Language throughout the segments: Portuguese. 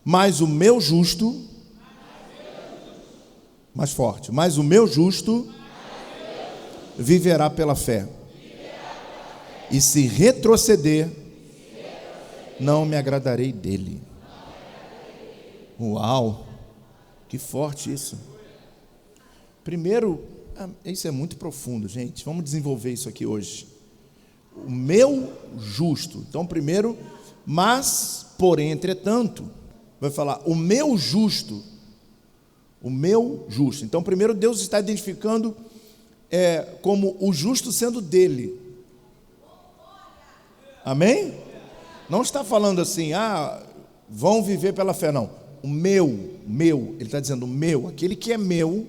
mas o meu justo, mais forte, mas o meu justo viverá pela fé. E se retroceder, não me agradarei dele. Uau, que forte isso. Primeiro, isso é muito profundo, gente. Vamos desenvolver isso aqui hoje. O meu justo. Então, primeiro, mas, porém, entretanto, vai falar o meu justo. O meu justo. Então, primeiro, Deus está identificando como o justo sendo dele. Amém? Não está falando assim, vão viver pela fé, não. O meu, ele está dizendo o meu, aquele que é meu,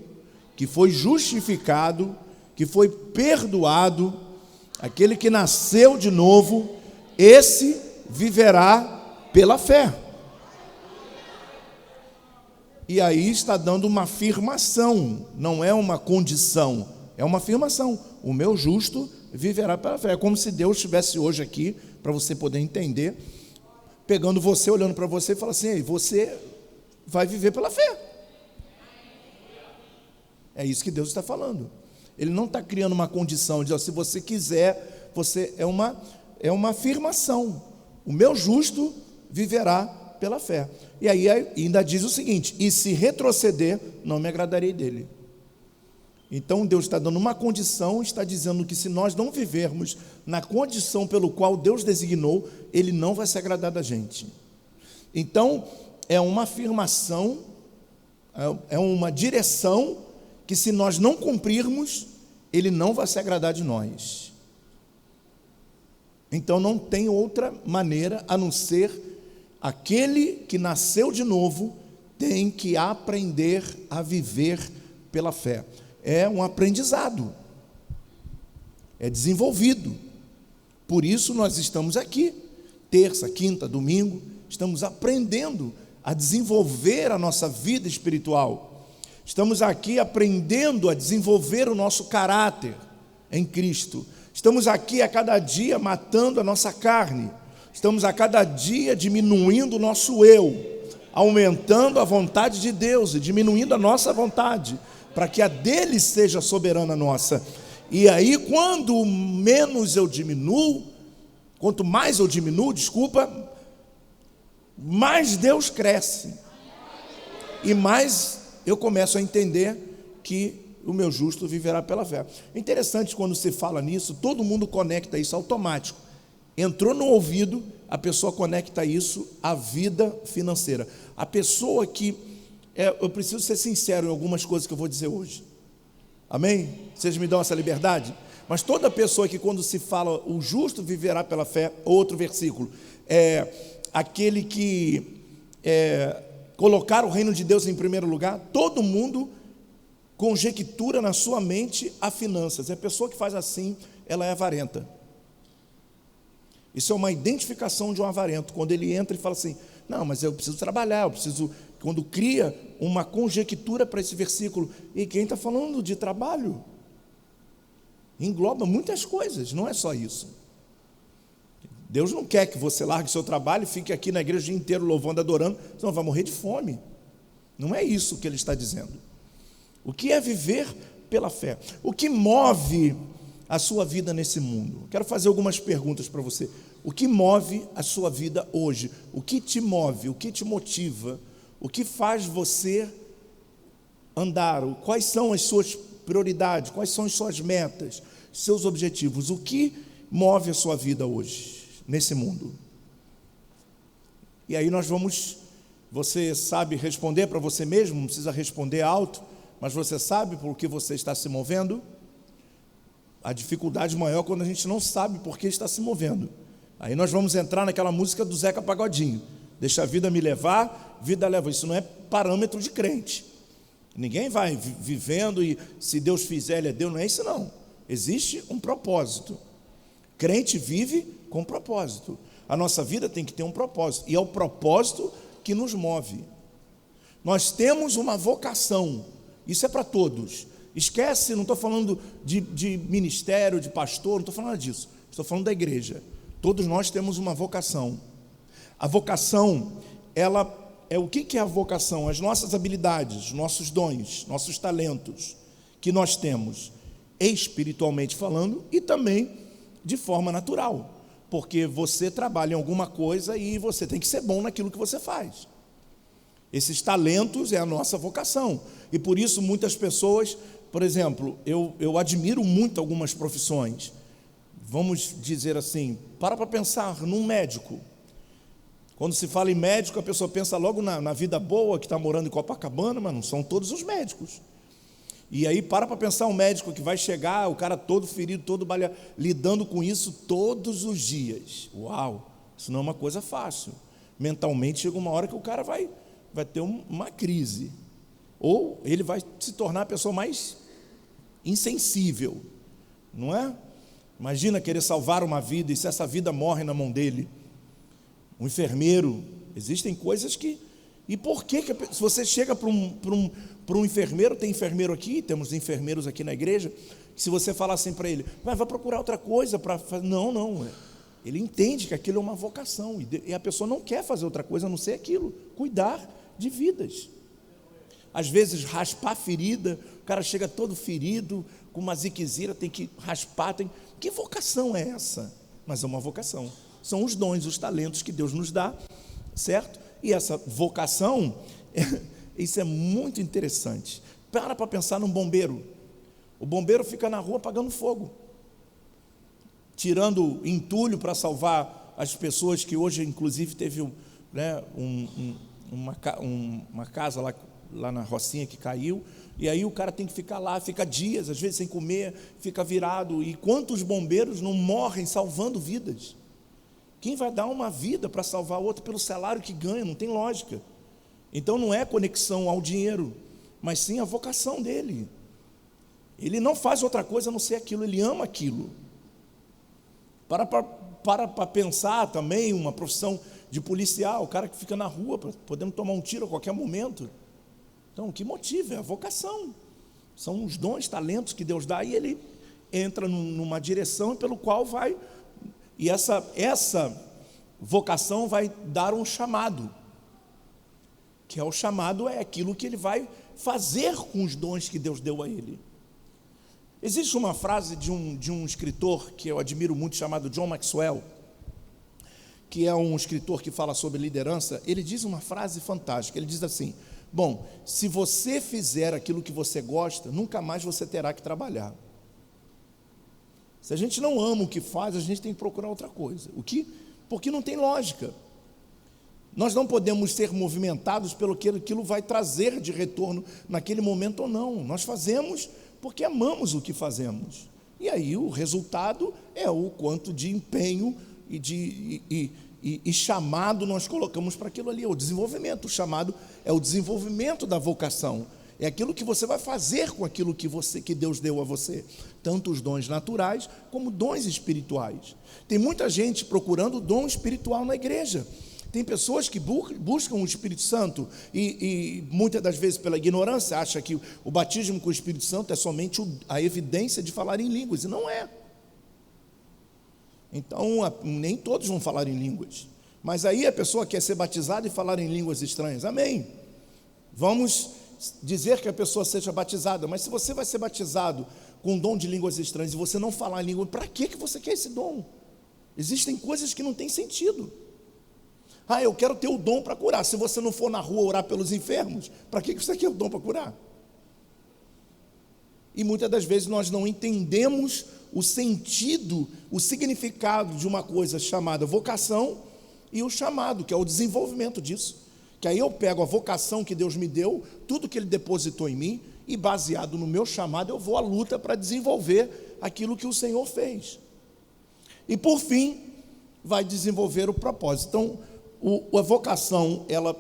que foi justificado, que foi perdoado, aquele que nasceu de novo, esse viverá pela fé. E aí está dando uma afirmação, não é uma condição, é uma afirmação. O meu justo viverá pela fé. É como se Deus estivesse hoje aqui, para você poder entender, pegando você, olhando para você e falando assim: ei, você vai viver pela fé. É isso que Deus está falando. Ele não está criando uma condição, diz, se você quiser, você é uma afirmação. O meu justo viverá pela fé. E aí ainda diz o seguinte: e se retroceder, não me agradarei dele. Então Deus está dando uma condição, está dizendo que se nós não vivermos na condição pelo qual Deus designou, Ele não vai se agradar da gente. Então é uma afirmação, é uma direção que se nós não cumprirmos, Ele não vai se agradar de nós. Então não tem outra maneira a não ser aquele que nasceu de novo tem que aprender a viver pela fé. É um aprendizado, é desenvolvido. Por isso nós estamos aqui, terça, quinta, domingo, estamos aprendendo a desenvolver a nossa vida espiritual. Estamos aqui aprendendo a desenvolver o nosso caráter em Cristo. Estamos aqui a cada dia matando a nossa carne. Estamos a cada dia diminuindo o nosso eu, aumentando a vontade de Deus e diminuindo a nossa vontade, para que a dele seja soberana nossa. E aí, quando menos eu diminuo, quanto mais eu diminuo, mais Deus cresce. E mais eu começo a entender que o meu justo viverá pela fé. É interessante quando se fala nisso, todo mundo conecta isso automático. Entrou no ouvido, a pessoa conecta isso à vida financeira. A pessoa que... eu preciso ser sincero em algumas coisas que eu vou dizer hoje. Amém? Vocês me dão essa liberdade? Mas toda pessoa que quando se fala o justo viverá pela fé, outro versículo, aquele que colocar o reino de Deus em primeiro lugar, todo mundo conjectura na sua mente a finanças. A pessoa que faz assim, ela é avarenta. Isso é uma identificação de um avarento, quando ele entra e fala assim: não, mas eu preciso trabalhar, eu preciso... Quando cria uma conjectura para esse versículo, e quem está falando de trabalho, engloba muitas coisas, não é só isso. Deus não quer que você largue seu trabalho e fique aqui na igreja o dia inteiro louvando, adorando, senão vai morrer de fome. Não é isso que ele está dizendo. O que é viver pela fé? O que move a sua vida nesse mundo? Quero fazer algumas perguntas para você. O que move a sua vida hoje? O que te move? O que te motiva? O que faz você andar? Quais são as suas prioridades? Quais são as suas metas? Seus objetivos? O que move a sua vida hoje, nesse mundo? E aí você sabe responder para você mesmo, não precisa responder alto, mas você sabe por que você está se movendo? A dificuldade maior é quando a gente não sabe por que está se movendo. Aí nós vamos entrar naquela música do Zeca Pagodinho: deixa a vida me levar, vida leva. Isso não é parâmetro de crente. Ninguém vai vivendo e se Deus fizer, ele é Deus. Não é isso não. Existe um propósito. Crente vive com propósito. A nossa vida tem que ter um propósito. E é o propósito que nos move. Nós temos uma vocação. Isso é para todos. Esquece, não estou falando de ministério, de pastor, não estou falando disso. Estou falando da igreja. Todos nós temos uma vocação. A vocação, ela o que é a vocação? As nossas habilidades, nossos dons, nossos talentos que nós temos, espiritualmente falando, e também de forma natural, porque você trabalha em alguma coisa e você tem que ser bom naquilo que você faz. Esses talentos é a nossa vocação, e por isso muitas pessoas, por exemplo, eu admiro muito algumas profissões. Vamos dizer assim, para pensar num médico. Quando se fala em médico, a pessoa pensa logo na vida boa, que está morando em Copacabana, mas não são todos os médicos. E aí para pensar um médico que vai chegar, o cara todo ferido, todo baleado, lidando com isso todos os dias. Uau, isso não é uma coisa fácil. Mentalmente chega uma hora que o cara vai ter uma crise. Ou ele vai se tornar a pessoa mais insensível, não é? Imagina querer salvar uma vida, e se essa vida morre na mão dele. Um enfermeiro, existem coisas que... E por que se você chega para um enfermeiro, tem enfermeiro aqui, temos enfermeiros aqui na igreja, que se você falar assim para ele, vai procurar outra coisa para fazer... Não. Ele entende que aquilo é uma vocação, e a pessoa não quer fazer outra coisa a não ser aquilo, cuidar de vidas. Às vezes raspar a ferida, o cara chega todo ferido, com uma ziquezira, tem que raspar, que vocação é essa? Mas é uma vocação. São os dons, os talentos que Deus nos dá, certo? E essa vocação, isso é muito interessante. Para pensar num bombeiro. O bombeiro fica na rua apagando fogo, tirando entulho para salvar as pessoas, que hoje inclusive teve, né, uma casa lá na Rocinha que caiu, e aí o cara tem que ficar lá, fica dias, às vezes sem comer, fica virado. E quantos bombeiros não morrem salvando vidas? Quem vai dar uma vida para salvar outra pelo salário que ganha? Não tem lógica. Então não é conexão ao dinheiro, mas sim a vocação dele. Ele não faz outra coisa a não ser aquilo, ele ama aquilo. Para pensar também uma profissão de policial, o cara que fica na rua, podendo tomar um tiro a qualquer momento. Então o que motiva é a vocação. São os dons, talentos que Deus dá, e ele entra numa direção pelo qual vai... E essa vocação vai dar um chamado, que é o chamado, é aquilo que ele vai fazer com os dons que Deus deu a ele. Existe uma frase de um escritor que eu admiro muito, chamado John Maxwell, que é um escritor que fala sobre liderança. Ele diz uma frase fantástica, ele diz assim: bom, se você fizer aquilo que você gosta, nunca mais você terá que trabalhar. Se a gente não ama o que faz, a gente tem que procurar outra coisa. Porque não tem lógica. Nós não podemos ser movimentados pelo que aquilo vai trazer de retorno naquele momento ou não. Nós fazemos porque amamos o que fazemos. E aí o resultado é o quanto de empenho e chamado nós colocamos para aquilo ali. É o desenvolvimento. O chamado é o desenvolvimento da vocação. É aquilo que você vai fazer com aquilo que Deus deu a você, tanto os dons naturais como dons espirituais. Tem muita gente procurando dom espiritual na igreja. Tem pessoas que buscam o Espírito Santo e muitas das vezes pela ignorância acha que o batismo com o Espírito Santo é somente a evidência de falar em línguas, e não é. Então nem todos vão falar em línguas, mas aí a pessoa quer ser batizada e falar em línguas estranhas. Amém. Vamos dizer que a pessoa seja batizada, mas se você vai ser batizado com dom de línguas estranhas e você não falar em língua, para que você quer esse dom? Existem coisas que não têm sentido. Eu quero ter o dom para curar. Se você não for na rua orar pelos enfermos, para que você quer o dom para curar? E muitas das vezes nós não entendemos o sentido, o significado de uma coisa chamada vocação e o chamado, que é o desenvolvimento disso. Que aí eu pego a vocação que Deus me deu, tudo que Ele depositou em mim, e baseado no meu chamado, eu vou à luta para desenvolver aquilo que o Senhor fez. E por fim, vai desenvolver o propósito. Então, a vocação, ela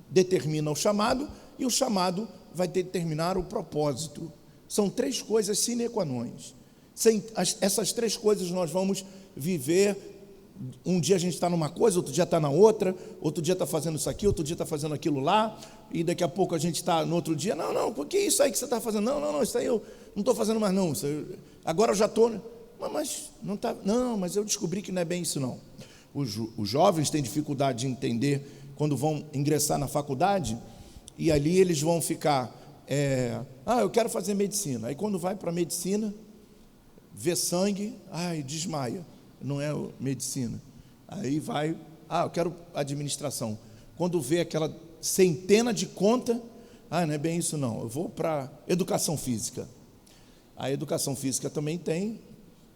determina o chamado, e o chamado vai determinar o propósito. São três coisas sine qua non. Sem essas três coisas nós vamos viver. Um dia a gente está numa coisa, outro dia está na outra, outro dia está fazendo isso aqui, outro dia está fazendo aquilo lá, e daqui a pouco a gente está no outro dia, não, por que isso aí que você está fazendo? Não, isso aí eu não estou fazendo mais não, agora eu já estou, mas não está, não, mas eu descobri que não é bem isso não. Os jovens têm dificuldade de entender quando vão ingressar na faculdade, e ali eles vão ficar, eu quero fazer medicina. Aí quando vai para medicina, vê sangue, desmaia, não é medicina. Aí vai, eu quero administração. Quando vê aquela centena de conta, não é bem isso não, eu vou para educação física. A educação física também tem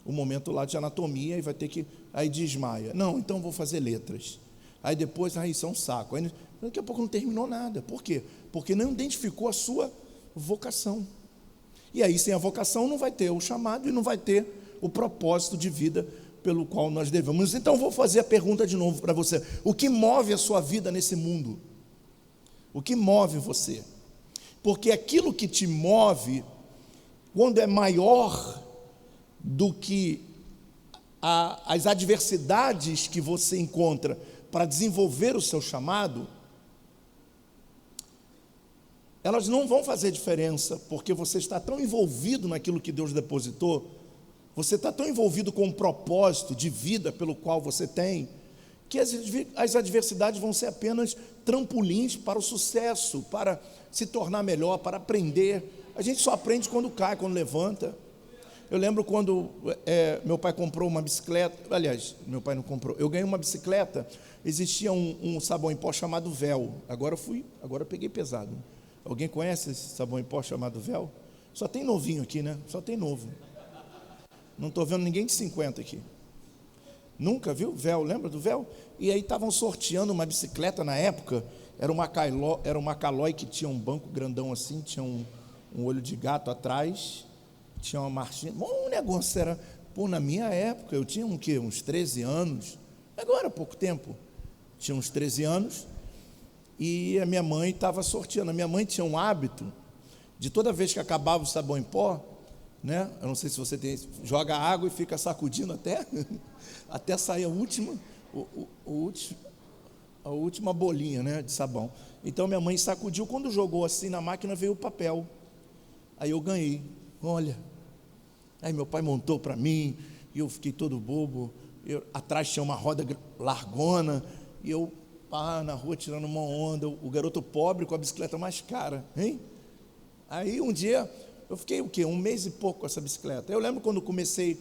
o momento lá de anatomia, e vai ter que, aí desmaia. Não, então vou fazer letras. Aí depois, isso é um saco. Aí, daqui a pouco não terminou nada. Por quê? Porque não identificou a sua vocação. E aí, sem a vocação, não vai ter o chamado e não vai ter o propósito de vida pelo qual nós devemos. Então, vou fazer a pergunta de novo para você. O que move a sua vida nesse mundo? O que move você? Porque aquilo que te move, quando é maior do que as adversidades que você encontra para desenvolver o seu chamado, elas não vão fazer diferença, porque você está tão envolvido naquilo que Deus depositou, você está tão envolvido com o propósito de vida pelo qual você tem, que as adversidades vão ser apenas trampolins para o sucesso, para se tornar melhor, para aprender. A gente só aprende quando cai, quando levanta. Eu lembro quando meu pai comprou uma bicicleta, aliás, meu pai não comprou, eu ganhei uma bicicleta, existia um sabão em pó chamado Véu. Agora eu peguei pesado. Alguém conhece esse sabão em pó chamado Véu? Só tem novinho aqui, né? Só tem novo. Não estou vendo ninguém de 50 aqui. Nunca viu Véu? Lembra do Véu? E aí estavam sorteando uma bicicleta na época, era uma Caloi que tinha um banco grandão assim, tinha um olho de gato atrás, tinha uma marchinha, um negócio, era, na minha época, eu tinha uns 13 anos, agora há pouco tempo, tinha uns 13 anos, e a minha mãe estava sorteando. A minha mãe tinha um hábito, de toda vez que acabava o sabão em pó, né, eu não sei se você tem, joga água e fica sacudindo até sair a última bolinha, né, de sabão. Então minha mãe sacudiu, quando jogou assim na máquina veio o papel, aí eu ganhei, olha. Aí meu pai montou para mim, e eu fiquei todo bobo, atrás tinha uma roda largona, e eu na rua tirando uma onda, o garoto pobre com a bicicleta mais cara, hein? Aí um dia, eu fiquei um mês e pouco com essa bicicleta. Eu lembro quando comecei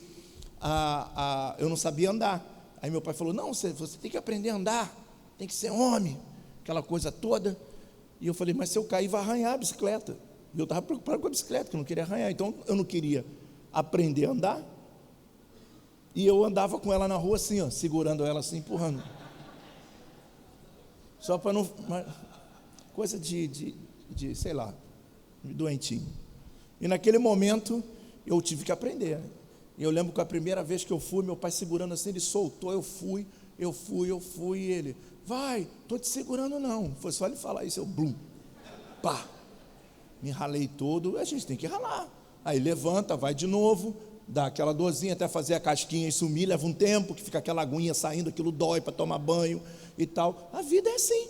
eu não sabia andar, aí meu pai falou, não, você tem que aprender a andar, tem que ser homem, aquela coisa toda, e eu falei, mas se eu cair vai arranhar a bicicleta, e eu estava preocupado com a bicicleta, que eu não queria arranhar, então eu não queria aprender a andar, e eu andava com ela na rua assim, segurando ela assim, empurrando, só para não, coisa de sei lá, doentinho. E naquele momento eu tive que aprender. E eu lembro que a primeira vez que eu fui, meu pai segurando assim, ele soltou, eu fui, e ele, vai, estou te segurando não, foi só ele falar isso, eu blum, pá, me ralei todo. A gente tem que ralar, aí levanta, vai de novo, dá aquela dorzinha até fazer a casquinha e sumir, leva um tempo, que fica aquela aguinha saindo, aquilo dói para tomar banho e tal. A vida é assim,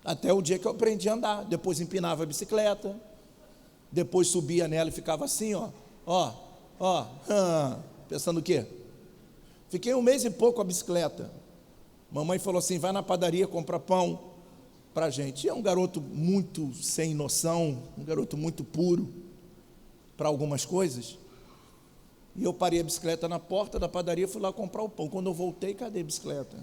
até o dia que eu aprendi a andar. Depois empinava a bicicleta, depois subia nela e ficava assim, pensando o quê? Fiquei um mês e pouco com a bicicleta. Mamãe falou assim, vai na padaria comprar pão para a gente. E é um garoto muito sem noção, um garoto muito puro para algumas coisas. E eu parei a bicicleta na porta da padaria, fui lá comprar o pão. Quando eu voltei, cadê a bicicleta?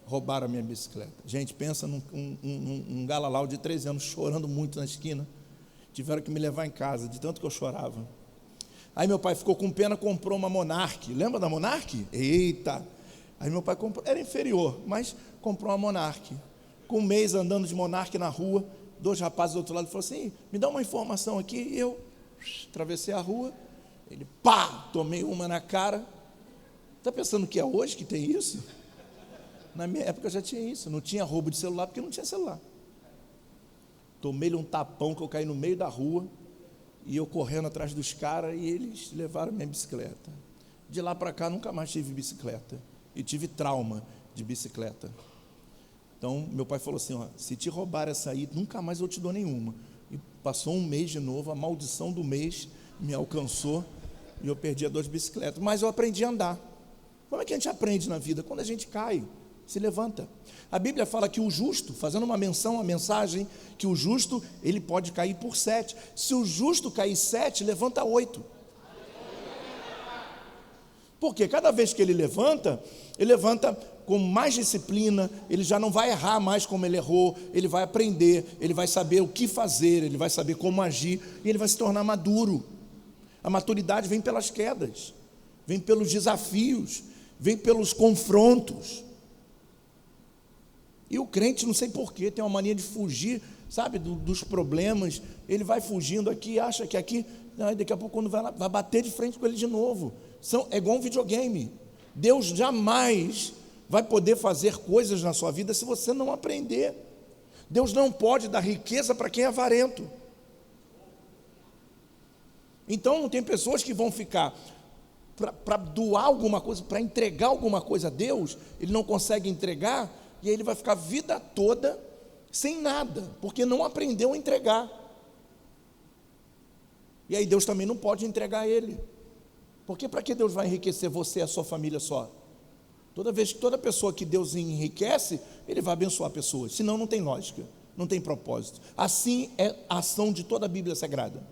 Roubaram a minha bicicleta. Gente, pensa num galalau de 13 anos chorando muito na esquina. Tiveram que me levar em casa, de tanto que eu chorava. Aí meu pai ficou com pena, comprou uma Monarch. Lembra da Monarch? Eita! Aí meu pai comprou, era inferior, mas comprou uma Monarch. Com um mês andando de Monarch na rua, 2 rapazes do outro lado falaram assim, me dá uma informação aqui. E eu atravessei a rua, ele tomei uma na cara. Está pensando que é hoje que tem isso? Na minha época já tinha isso, não tinha roubo de celular, porque não tinha celular. Tomei-lhe um tapão que eu caí no meio da rua, e eu correndo atrás dos caras, e eles levaram minha bicicleta. De lá para cá nunca mais tive bicicleta, e tive trauma de bicicleta. Então meu pai falou assim, se te roubar essa aí, nunca mais eu te dou nenhuma. E passou um mês de novo, a maldição do mês me alcançou, e eu perdi as 2 bicicletas, mas eu aprendi a andar. Como é que a gente aprende na vida? Quando a gente cai, se levanta. A Bíblia fala que o justo, fazendo uma mensagem, que o justo, ele pode cair por 7. Se o justo cair 7, levanta 8. Porque cada vez que ele levanta com mais disciplina, ele já não vai errar mais como ele errou, ele vai aprender, ele vai saber o que fazer, ele vai saber como agir, e ele vai se tornar maduro. A maturidade vem pelas quedas, vem pelos desafios, vem pelos confrontos. E o crente, não sei porquê, tem uma mania de fugir, sabe, dos problemas. Ele vai fugindo aqui, acha que aqui, daqui a pouco quando vai lá, vai bater de frente com ele de novo. É igual um videogame. Deus jamais vai poder fazer coisas na sua vida se você não aprender. Deus não pode dar riqueza para quem é avarento. Então tem pessoas que vão ficar para doar alguma coisa, para entregar alguma coisa a Deus, ele não consegue entregar, e aí ele vai ficar a vida toda sem nada, porque não aprendeu a entregar. E aí Deus também não pode entregar a ele. Porque para que Deus vai enriquecer você e a sua família só? Toda pessoa que Deus enriquece, ele vai abençoar pessoas, senão não tem lógica, não tem propósito. Assim é a ação de toda a Bíblia Sagrada.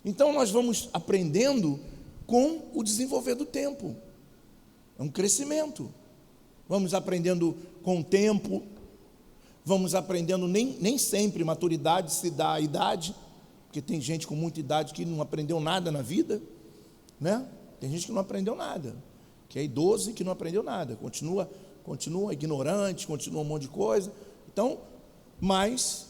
Então nós vamos aprendendo com o desenvolver do tempo, é um crescimento. Vamos aprendendo com o tempo, vamos aprendendo, nem sempre maturidade se dá à idade, porque tem gente com muita idade que não aprendeu nada na vida, né? Tem gente que não aprendeu nada, que é idoso e que não aprendeu nada, continua ignorante, continua um monte de coisa. Então, mas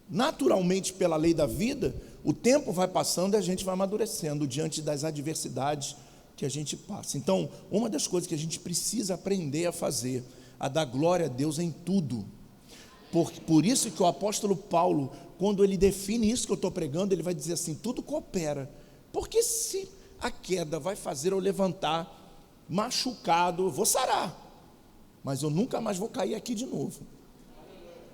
naturalmente pela lei da vida, o tempo vai passando e a gente vai amadurecendo diante das adversidades que a gente passa. Então, uma das coisas que a gente precisa aprender a fazer, a dar glória a Deus em tudo. Por isso que o apóstolo Paulo, quando ele define isso que eu estou pregando, ele vai dizer assim: tudo coopera. Porque se a queda vai fazer eu levantar machucado, eu vou sarar, mas eu nunca mais vou cair aqui de novo.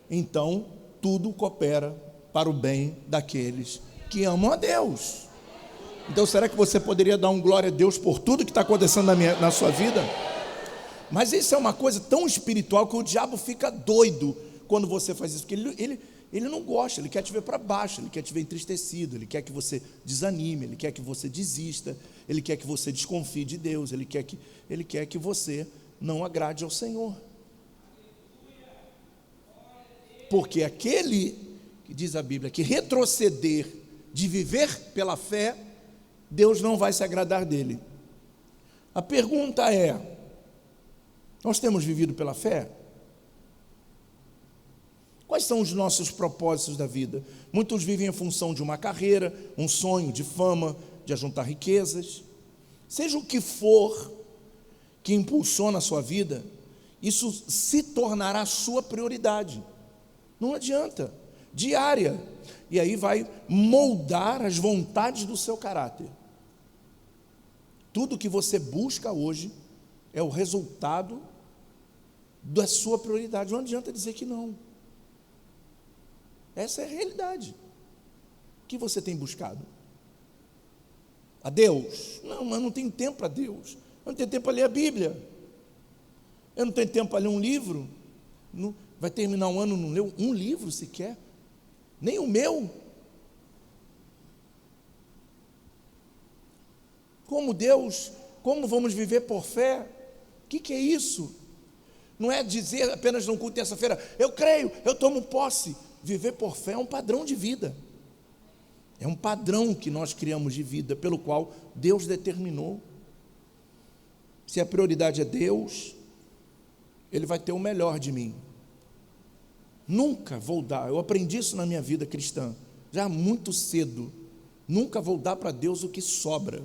Então, tudo coopera para o bem daqueles que amam a Deus. Então, será que você poderia dar um glória a Deus por tudo que está acontecendo na sua vida? Mas isso é uma coisa tão espiritual que o diabo fica doido quando você faz isso, porque ele não gosta, ele quer te ver para baixo, ele quer te ver entristecido, ele quer que você desanime, ele quer que você desista, ele quer que você desconfie de Deus, ele quer que você não agrade ao Senhor. Porque aquele, que diz a Bíblia, que retroceder de viver pela fé, Deus não vai se agradar dele. A pergunta é: nós temos vivido pela fé? Quais são os nossos propósitos da vida? Muitos vivem em função de uma carreira, um sonho de fama, de ajuntar riquezas. Seja o que for que impulsiona a sua vida, isso se tornará sua prioridade. Não adianta, diária. E aí vai moldar as vontades do seu caráter. Tudo que você busca hoje é o resultado da sua prioridade. Não adianta dizer que não. Essa é a realidade. O que você tem buscado? A Deus? Não, mas não tenho tempo para Deus. Eu não tenho tempo para ler a Bíblia. Eu não tenho tempo para ler um livro. Não, vai terminar um ano, não leu um livro sequer. Nem o meu. Como Deus, como vamos viver por fé? O que é isso? Não é dizer apenas num culto terça-feira, eu creio, eu tomo posse. Viver por fé é um padrão de vida. É um padrão que nós criamos de vida, pelo qual Deus determinou. Se a prioridade é Deus, Ele vai ter o melhor de mim. Nunca vou dar, eu aprendi isso na minha vida cristã, já muito cedo. Nunca vou dar para Deus o que sobra.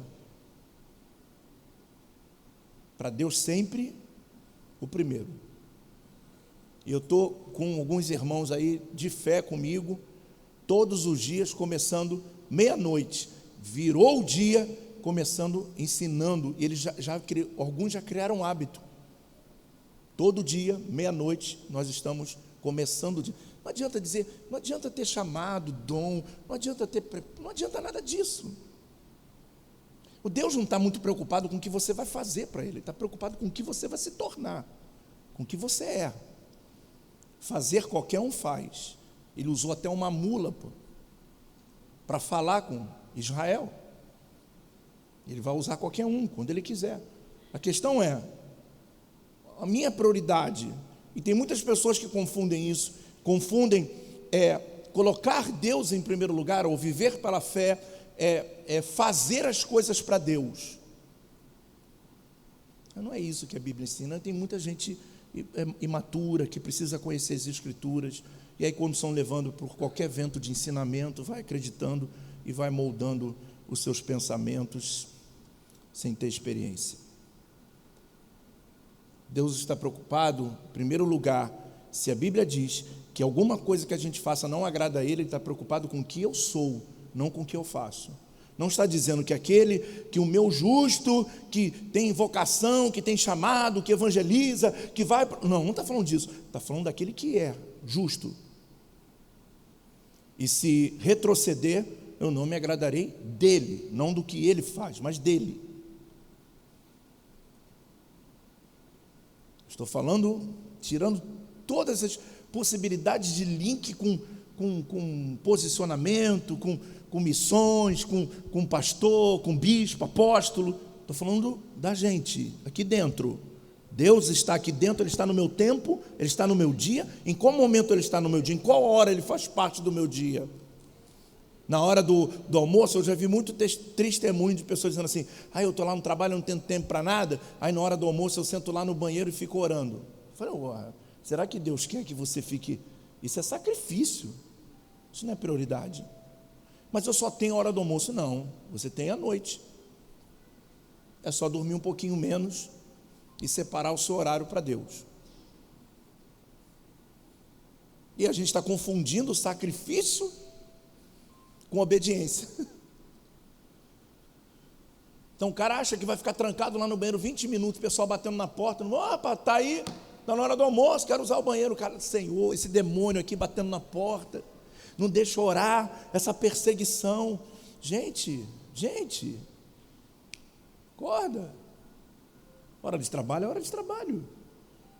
Para Deus sempre o primeiro. E eu estou com alguns irmãos aí de fé comigo, todos os dias, começando meia-noite, virou o dia, começando, ensinando, e eles alguns já criaram um hábito. Todo dia, meia-noite, nós estamos começando o dia. Não adianta dizer, não adianta ter chamado, dom, não adianta nada disso. O Deus não está muito preocupado com o que você vai fazer para Ele, Ele está preocupado com o que você vai se tornar, com o que você é. Fazer qualquer um faz. Ele usou até uma mula para falar com Israel. Ele vai usar qualquer um, quando Ele quiser. A questão é, a minha prioridade, e tem muitas pessoas que confundem isso, colocar Deus em primeiro lugar, ou viver pela fé, fazer as coisas para Deus. Não é isso que a Bíblia ensina. Tem muita gente imatura, que precisa conhecer as Escrituras, e aí quando são levando por qualquer vento de ensinamento, vai acreditando e vai moldando os seus pensamentos sem ter experiência. Deus está preocupado, em primeiro lugar, se a Bíblia diz que alguma coisa que a gente faça não agrada a Ele, Ele está preocupado com o que eu sou, não com o que eu faço. Não está dizendo que o meu justo, que tem vocação, que tem chamado, que evangeliza, que vai... Não está falando disso. Está falando daquele que é justo. E se retroceder, eu não me agradarei dele, não do que ele faz, mas dele. Estou falando, tirando todas as possibilidades de link com posicionamento, com missões, com pastor, com bispo, apóstolo. Estou falando da gente, aqui dentro. Deus está aqui dentro, Ele está no meu tempo, Ele está no meu dia. Em qual momento Ele está no meu dia? Em qual hora Ele faz parte do meu dia? Na hora do almoço, eu já vi muito testemunho de pessoas dizendo assim: eu estou lá no trabalho, eu não tenho tempo para nada, aí na hora do almoço eu sento lá no banheiro e fico orando. Eu falei, será que Deus quer que você fique... Isso é sacrifício, isso não é prioridade. Mas eu só tenho a hora do almoço. Não, você tem a noite. É só dormir um pouquinho menos e separar o seu horário para Deus. E a gente está confundindo o sacrifício com obediência. Então o cara acha que vai ficar trancado lá no banheiro 20 minutos, o pessoal batendo na porta, opa, está aí, está na hora do almoço, quero usar o banheiro. O cara, Senhor, esse demônio aqui batendo na porta, não deixa orar, essa perseguição. Gente, acorda. Hora de trabalho é hora de trabalho.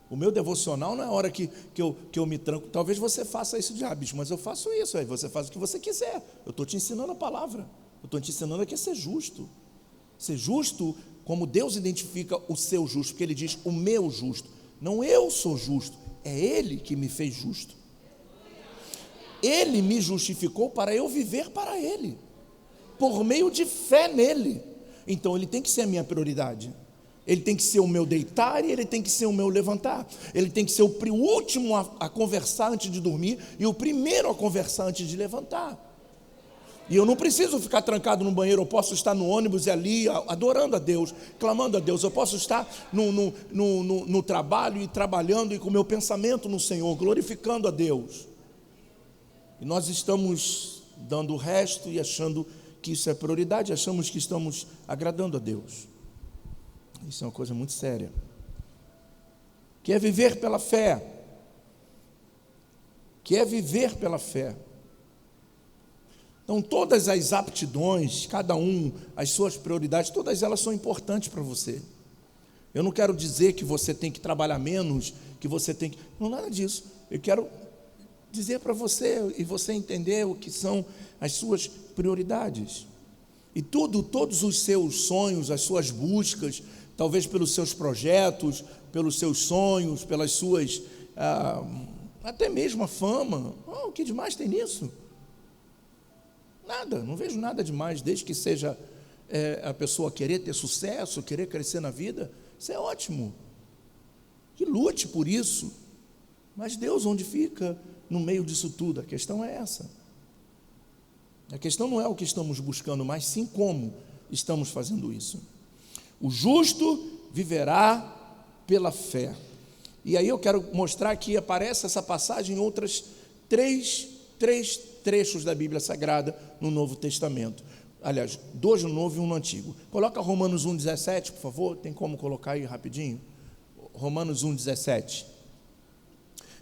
O meu devocional não é a hora que eu me tranco. Talvez você faça isso de hábito, mas eu faço isso. Aí você faz o que você quiser. Eu estou te ensinando a palavra. Eu estou te ensinando aqui a ser justo. Ser justo como Deus identifica o seu justo, porque Ele diz o meu justo. Não eu sou justo, é Ele que me fez justo. Ele me justificou para eu viver para Ele, por meio de fé nele. Então Ele tem que ser a minha prioridade. Ele tem que ser o meu deitar e Ele tem que ser o meu levantar. Ele tem que ser o último a conversar antes de dormir e o primeiro a conversar antes de levantar. E eu não preciso ficar trancado no banheiro. Eu posso estar no ônibus e ali adorando a Deus, clamando a Deus. Eu posso estar no trabalho e trabalhando e com o meu pensamento no Senhor, glorificando a Deus. E nós estamos dando o resto e achando que isso é prioridade, achamos que estamos agradando a Deus. Isso é uma coisa muito séria. Que é viver pela fé. Que é viver pela fé. Então todas as aptidões, cada um, as suas prioridades, todas elas são importantes para você. Eu não quero dizer que você tem que trabalhar menos, que você tem que... Não, nada disso. Eu quero dizer para você e você entender o que são as suas prioridades. E todos os seus sonhos, as suas buscas, talvez pelos seus projetos, pelos seus sonhos, pelas suas, até mesmo a fama. O que demais tem nisso? Nada, não vejo nada demais, desde que seja a pessoa querer ter sucesso, querer crescer na vida, isso é ótimo. Que lute por isso. Mas Deus onde fica no meio disso tudo? A questão é essa. A questão não é o que estamos buscando, mas sim como estamos fazendo isso. O justo viverá pela fé. E aí eu quero mostrar que aparece essa passagem em outras três trechos da Bíblia Sagrada no Novo Testamento. Aliás, 2 no Novo e 1 no Antigo. Coloca Romanos 1,17, por favor. Tem como colocar aí rapidinho? Romanos 1,17.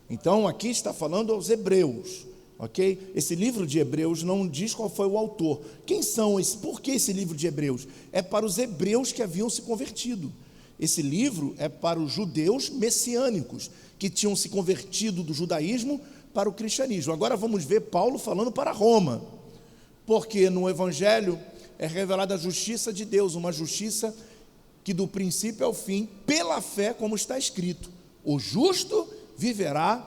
Então aqui está falando aos hebreus. ok? Esse livro de Hebreus não diz qual foi o autor. Quem são esses? Por que esse livro de Hebreus? É para os hebreus que haviam se convertido. Esse livro é para os judeus messiânicos, que tinham se convertido do judaísmo para o cristianismo. Agora vamos ver Paulo falando para Roma, porque no Evangelho é revelada a justiça de Deus, uma justiça que do princípio ao fim, pela fé, como está escrito, o justo viverá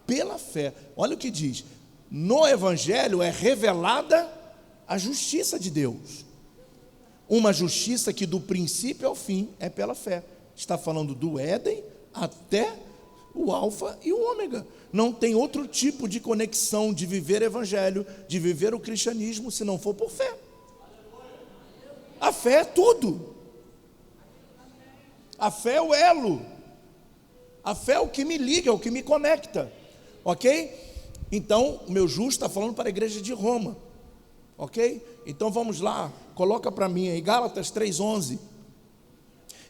pela fé. Olha o que diz, no Evangelho é revelada a justiça de Deus, uma justiça que do princípio ao fim é pela fé. Está falando do Éden até o alfa e o ômega. Não tem outro tipo de conexão de viver o Evangelho, de viver o cristianismo, se não for por fé. A fé é tudo. A fé é o elo. A fé é o que me liga, é o que me conecta. Ok? Então, o meu justo está falando para a igreja de Roma. Ok? Então vamos lá, coloca para mim aí, Gálatas 3:11.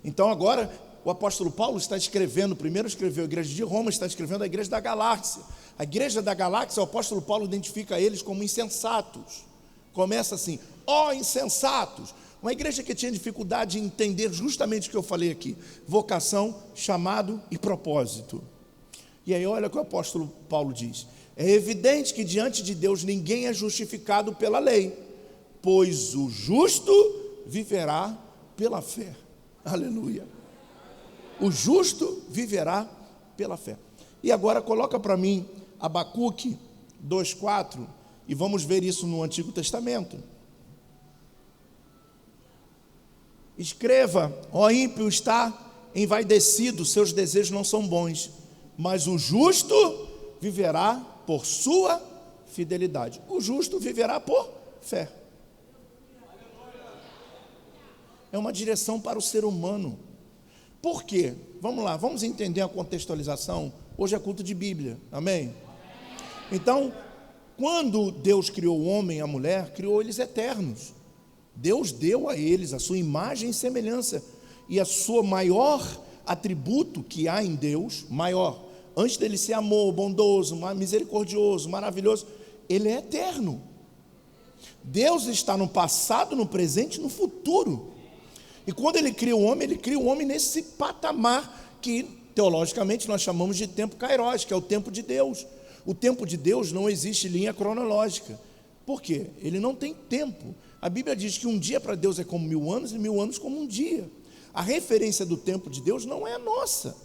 Então agora, o apóstolo Paulo está escrevendo, primeiro escreveu a igreja de Roma, está escrevendo a igreja da Galáxia. A igreja da Galáxia, o apóstolo Paulo identifica eles como insensatos. Começa assim, ó insensatos. Uma igreja que tinha dificuldade em entender justamente o que eu falei aqui: vocação, chamado e propósito. E aí olha o que o apóstolo Paulo diz: é evidente que diante de Deus ninguém é justificado pela lei, pois o justo viverá pela fé. Aleluia. O justo viverá pela fé. E agora coloca para mim Abacuque 2:4 e vamos ver isso no Antigo Testamento. Escreva: ó ímpio está envaidecido, seus desejos não são bons, mas o justo viverá por sua fidelidade. O justo viverá por fé. É uma direção para o ser humano. Por quê? Vamos lá, vamos entender a contextualização. Hoje é culto de Bíblia, amém? Então, quando Deus criou o homem e a mulher, criou eles eternos. Deus deu a eles a sua imagem e semelhança. E a sua maior atributo que há em Deus, maior, antes dele ser amor, bondoso, misericordioso, maravilhoso, ele é eterno. Deus está no passado, no presente e no futuro. E quando ele cria o homem, ele cria o homem nesse patamar que, teologicamente, nós chamamos de tempo kairos, que é o tempo de Deus. O tempo de Deus não existe linha cronológica. Por quê? Ele não tem tempo. A Bíblia diz que um dia para Deus é como 1000 anos e 1000 anos como um dia. A referência do tempo de Deus não é a nossa.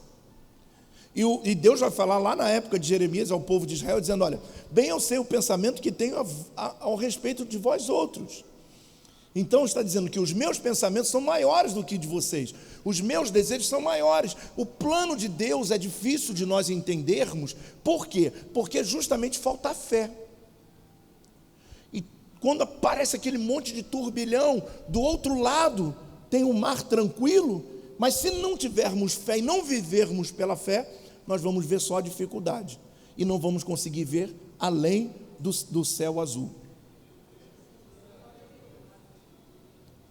E Deus vai falar lá na época de Jeremias ao povo de Israel, dizendo: olha, bem eu sei o pensamento que tenho ao respeito de vós outros. Então está dizendo que os meus pensamentos são maiores do que de vocês, os meus desejos são maiores. O plano de Deus é difícil de nós entendermos. Por quê? Porque justamente falta fé. E quando aparece aquele monte de turbilhão, do outro lado tem um mar tranquilo, mas se não tivermos fé e não vivermos pela fé, nós vamos ver só dificuldade e não vamos conseguir ver além do céu azul.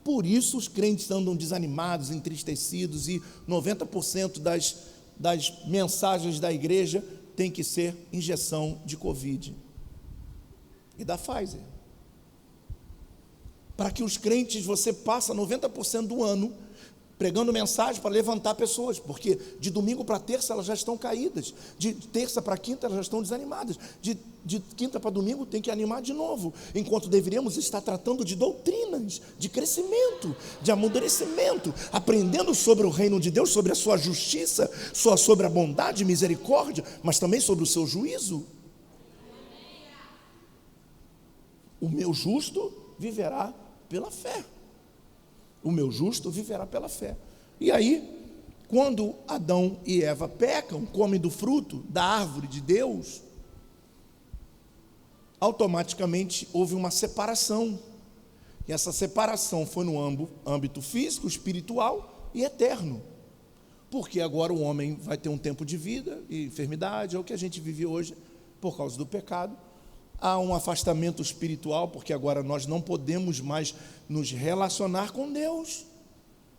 Por isso os crentes andam desanimados, entristecidos, e 90% das mensagens da igreja tem que ser injeção de Covid e da Pfizer. Para que os crentes, você passa 90% do ano pregando mensagem para levantar pessoas, porque de domingo para terça elas já estão caídas, de terça para quinta elas já estão desanimadas, de quinta para domingo tem que animar de novo, enquanto deveríamos estar tratando de doutrinas, de crescimento, de amadurecimento, aprendendo sobre o reino de Deus, sobre a sua justiça, sobre a bondade e misericórdia, mas também sobre o seu juízo. O meu justo viverá pela fé. O meu justo viverá pela fé. E aí, quando Adão e Eva pecam, comem do fruto da árvore de Deus, automaticamente houve uma separação. E essa separação foi no âmbito físico, espiritual e eterno. Porque agora o homem vai ter um tempo de vida e enfermidade, é o que a gente vive hoje por causa do pecado. Há um afastamento espiritual, porque agora nós não podemos mais nos relacionar com Deus,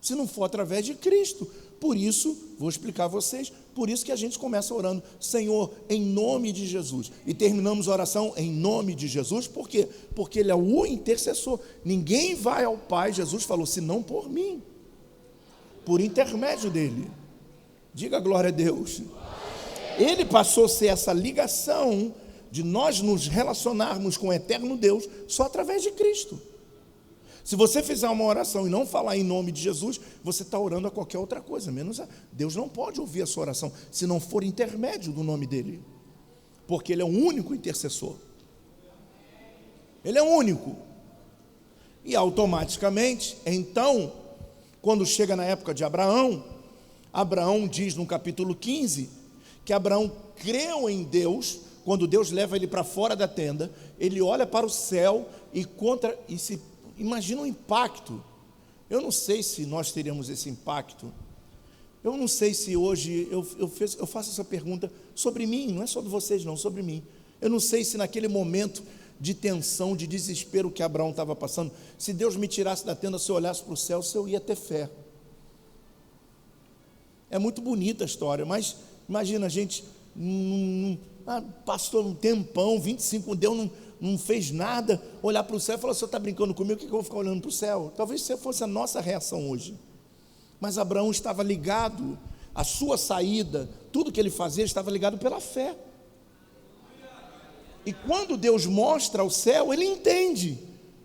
se não for através de Cristo. Por isso, vou explicar a vocês, por isso que a gente começa orando, Senhor, em nome de Jesus. E terminamos a oração em nome de Jesus, por quê? Porque Ele é o intercessor. Ninguém vai ao Pai, Jesus falou, senão por mim, por intermédio dEle. Diga glória a Deus. Ele passou a ser essa ligação de nós nos relacionarmos com o eterno Deus só através de Cristo. Se você fizer uma oração e não falar em nome de Jesus, você está orando a qualquer outra coisa, menos Deus não pode ouvir a sua oração se não for intermédio do nome dEle, porque Ele é o único intercessor. Ele é o único. E automaticamente, então, quando chega na época de Abraão, Abraão diz no capítulo 15, que Abraão creu em Deus. Quando Deus leva ele para fora da tenda, ele olha para o céu e se imagina um impacto. Eu não sei se nós teríamos esse impacto. Eu não sei se hoje eu faço essa pergunta sobre mim, não é só de vocês não, sobre mim. Eu não sei se naquele momento de tensão, de desespero que Abraão estava passando, se Deus me tirasse da tenda, se eu olhasse para o céu, se eu ia ter fé. É muito bonita a história, mas imagina a gente passou um tempão, 25, Deus não fez nada, olhar para o céu e falar, o senhor está brincando comigo, o que eu vou ficar olhando para o céu? Talvez isso fosse a nossa reação hoje. Mas Abraão estava ligado, a sua saída, tudo que ele fazia estava ligado pela fé. E quando Deus mostra o céu, ele entende,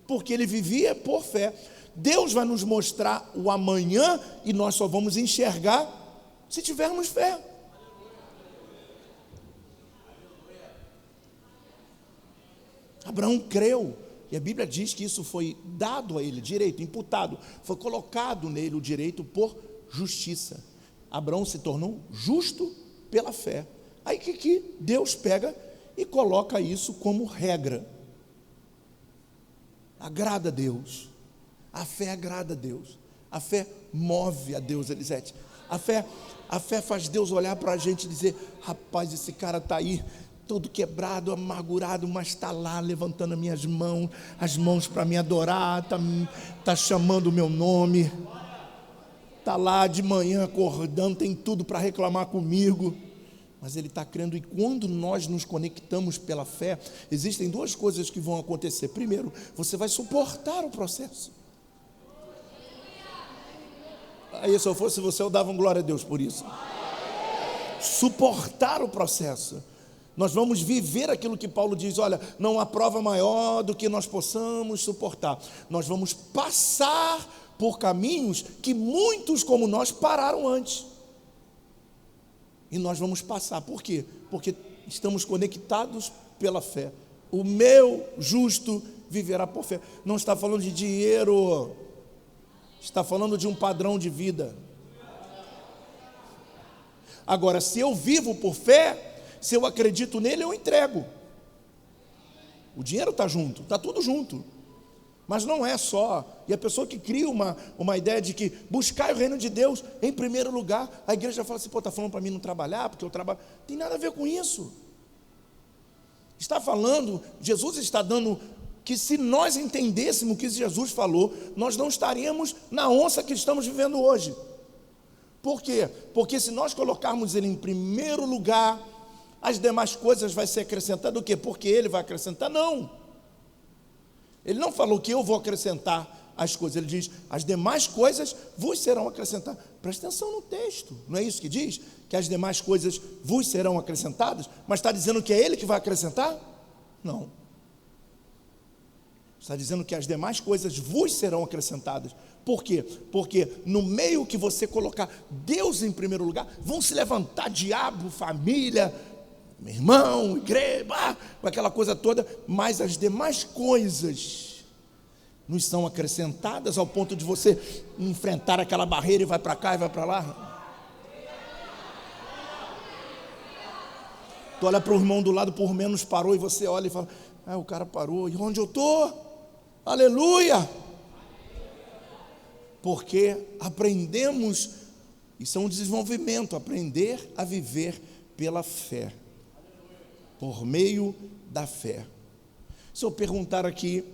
porque ele vivia por fé. Deus vai nos mostrar o amanhã e nós só vamos enxergar se tivermos fé. Abraão creu, e a Bíblia diz que isso foi dado a ele, direito, imputado, foi colocado nele o direito por justiça. Abraão se tornou justo pela fé. Aí que Deus pega e coloca isso como regra. Agrada a Deus, a fé agrada a Deus, a fé move a Deus, Elisete. A fé faz Deus olhar para a gente e dizer, rapaz, esse cara está aí, todo quebrado, amargurado, mas está lá levantando as mãos para me adorar, está chamando o meu nome, está lá de manhã acordando, tem tudo para reclamar comigo, mas ele está crendo. E quando nós nos conectamos pela fé, existem duas coisas que vão acontecer. Primeiro, você vai suportar o processo. Aí se eu fosse você, eu dava um glória a Deus por isso. Suportar o processo. Nós vamos viver aquilo que Paulo diz, olha, não há prova maior do que nós possamos suportar. Nós vamos passar por caminhos que muitos como nós pararam antes. E nós vamos passar, por quê? Porque estamos conectados pela fé. O meu justo viverá por fé. Não está falando de dinheiro, está falando de um padrão de vida. Agora, se eu vivo por fé, se eu acredito nele, eu entrego. O dinheiro está junto, está tudo junto. Mas não é só. E a pessoa que cria uma ideia de que buscar o reino de Deus em primeiro lugar, a igreja fala assim, está falando para mim não trabalhar, porque eu trabalho. Tem nada a ver com isso. Está falando, Jesus está dando, que se nós entendêssemos o que Jesus falou, nós não estaríamos na onça que estamos vivendo hoje. Por quê? Porque se nós colocarmos ele em primeiro lugar, as demais coisas vai ser acrescentado o quê? Porque ele vai acrescentar? Não. Ele não falou que eu vou acrescentar as coisas. Ele diz, as demais coisas vos serão acrescentadas. Presta atenção no texto. Não é isso que diz? Que as demais coisas vos serão acrescentadas? Mas está dizendo que é ele que vai acrescentar? Não. Está dizendo que as demais coisas vos serão acrescentadas. Por quê? Porque no meio que você colocar Deus em primeiro lugar, vão se levantar diabo, família, meu irmão, igreja, com aquela coisa toda, mas as demais coisas nos são acrescentadas ao ponto de você enfrentar aquela barreira e vai para cá e vai para lá. Tu olha para o irmão do lado, por menos parou, e você olha e fala, o cara parou, e onde eu estou? Aleluia! Porque aprendemos, isso é um desenvolvimento, aprender a viver pela fé. Por meio da fé. Se eu perguntar aqui,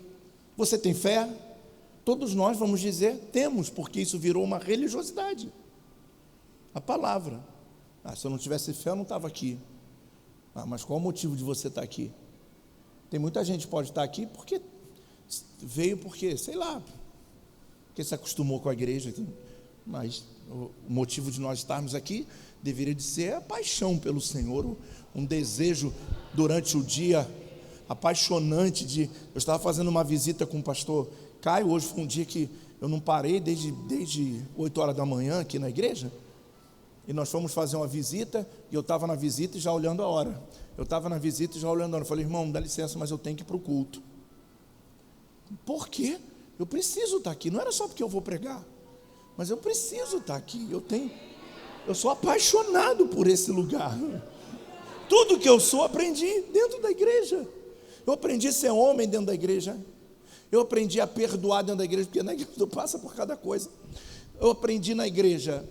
você tem fé? Todos nós vamos dizer, temos, porque isso virou uma religiosidade. A palavra. Se eu não tivesse fé, eu não estava aqui. Mas qual o motivo de você estar aqui? Tem muita gente que pode estar aqui porque veio porque, sei lá, porque se acostumou com a igreja. Mas o motivo de nós estarmos aqui deveria de ser a paixão pelo Senhor, um desejo durante o dia apaixonante de... Eu estava fazendo uma visita com o pastor Caio, hoje foi um dia que eu não parei desde 8 horas da manhã aqui na igreja, e nós fomos fazer uma visita, e eu estava na visita e já olhando a hora. Eu falei, irmão, dá licença, mas eu tenho que ir para o culto. Por quê? Eu preciso estar aqui, não era só porque eu vou pregar, mas eu preciso estar aqui, eu sou apaixonado por esse lugar. Tudo que eu sou, aprendi dentro da igreja. Eu aprendi a ser homem dentro da igreja. Eu aprendi a perdoar dentro da igreja, porque na igreja tu passa por cada coisa. Eu aprendi na igreja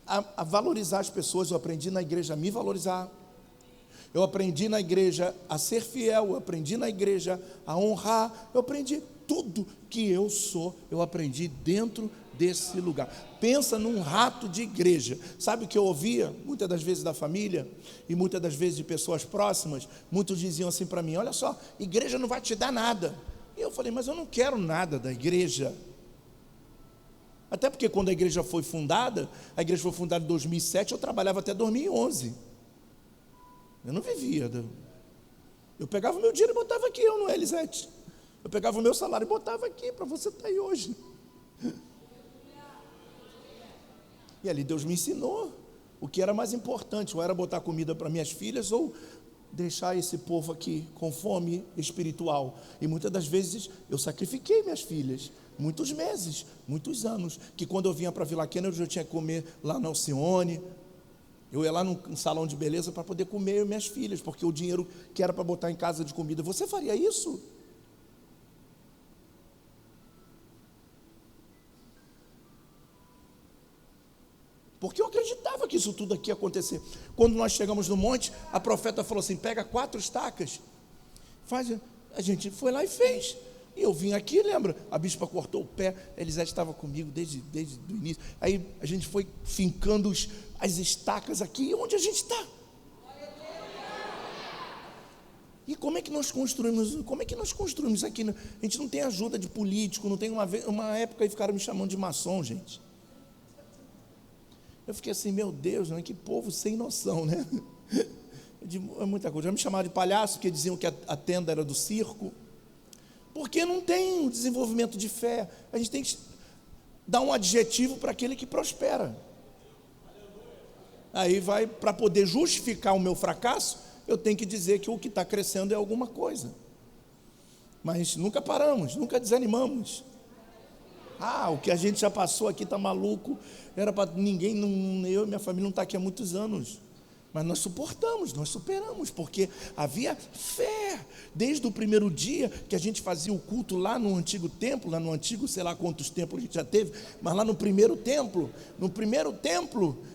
a valorizar as pessoas, eu aprendi na igreja a me valorizar. Eu aprendi na igreja a ser fiel, eu aprendi na igreja a honrar, eu aprendi tudo que eu sou, eu aprendi dentro desse lugar. Pensa num rato de igreja. Sabe o que eu ouvia muitas das vezes da família e muitas das vezes de pessoas próximas? Muitos diziam assim para mim, olha só, igreja não vai te dar nada. E eu falei, mas eu não quero nada da igreja. Até porque quando a igreja foi fundada em 2007, eu trabalhava até 2011. Eu não vivia. Eu pegava o meu dinheiro e botava aqui, eu no Elisete. Eu pegava o meu salário e botava aqui, para você estar aí hoje. E ali Deus me ensinou o que era mais importante, ou era botar comida para minhas filhas, ou deixar esse povo aqui com fome espiritual. E muitas das vezes eu sacrifiquei minhas filhas, muitos meses, muitos anos, que quando eu vinha para Vila Kennedy eu tinha que comer lá na Alcione, eu ia lá num salão de beleza para poder comer eu e minhas filhas, porque o dinheiro que era para botar em casa de comida, você faria isso? Porque eu acreditava que isso tudo aqui ia acontecer. Quando nós chegamos no monte, a profeta falou assim, pega 4 estacas, a gente foi lá e fez. E eu vim aqui, lembra? A bispa cortou o pé, a Elisete estava comigo desde o início. Aí a gente foi fincando as estacas aqui, onde a gente está. E como é que nós construímos aqui? A gente não tem ajuda de político, não tem uma época aí ficaram me chamando de maçom, gente. Eu fiquei assim, meu Deus, que povo sem noção, né? É muita coisa. Já me chamaram de palhaço, porque diziam que a tenda era do circo. Porque não tem um desenvolvimento de fé. A gente tem que dar um adjetivo para aquele que prospera. Aí vai, para poder justificar o meu fracasso, eu tenho que dizer que o que está crescendo é alguma coisa. Mas nunca paramos, nunca desanimamos. O que a gente já passou aqui está maluco. Era para ninguém, eu e minha família não está aqui há muitos anos. Mas nós suportamos, nós superamos, porque havia fé. Desde o primeiro dia que a gente fazia o culto lá no antigo templo, lá no antigo, sei lá quantos templos a gente já teve, mas lá no primeiro templo,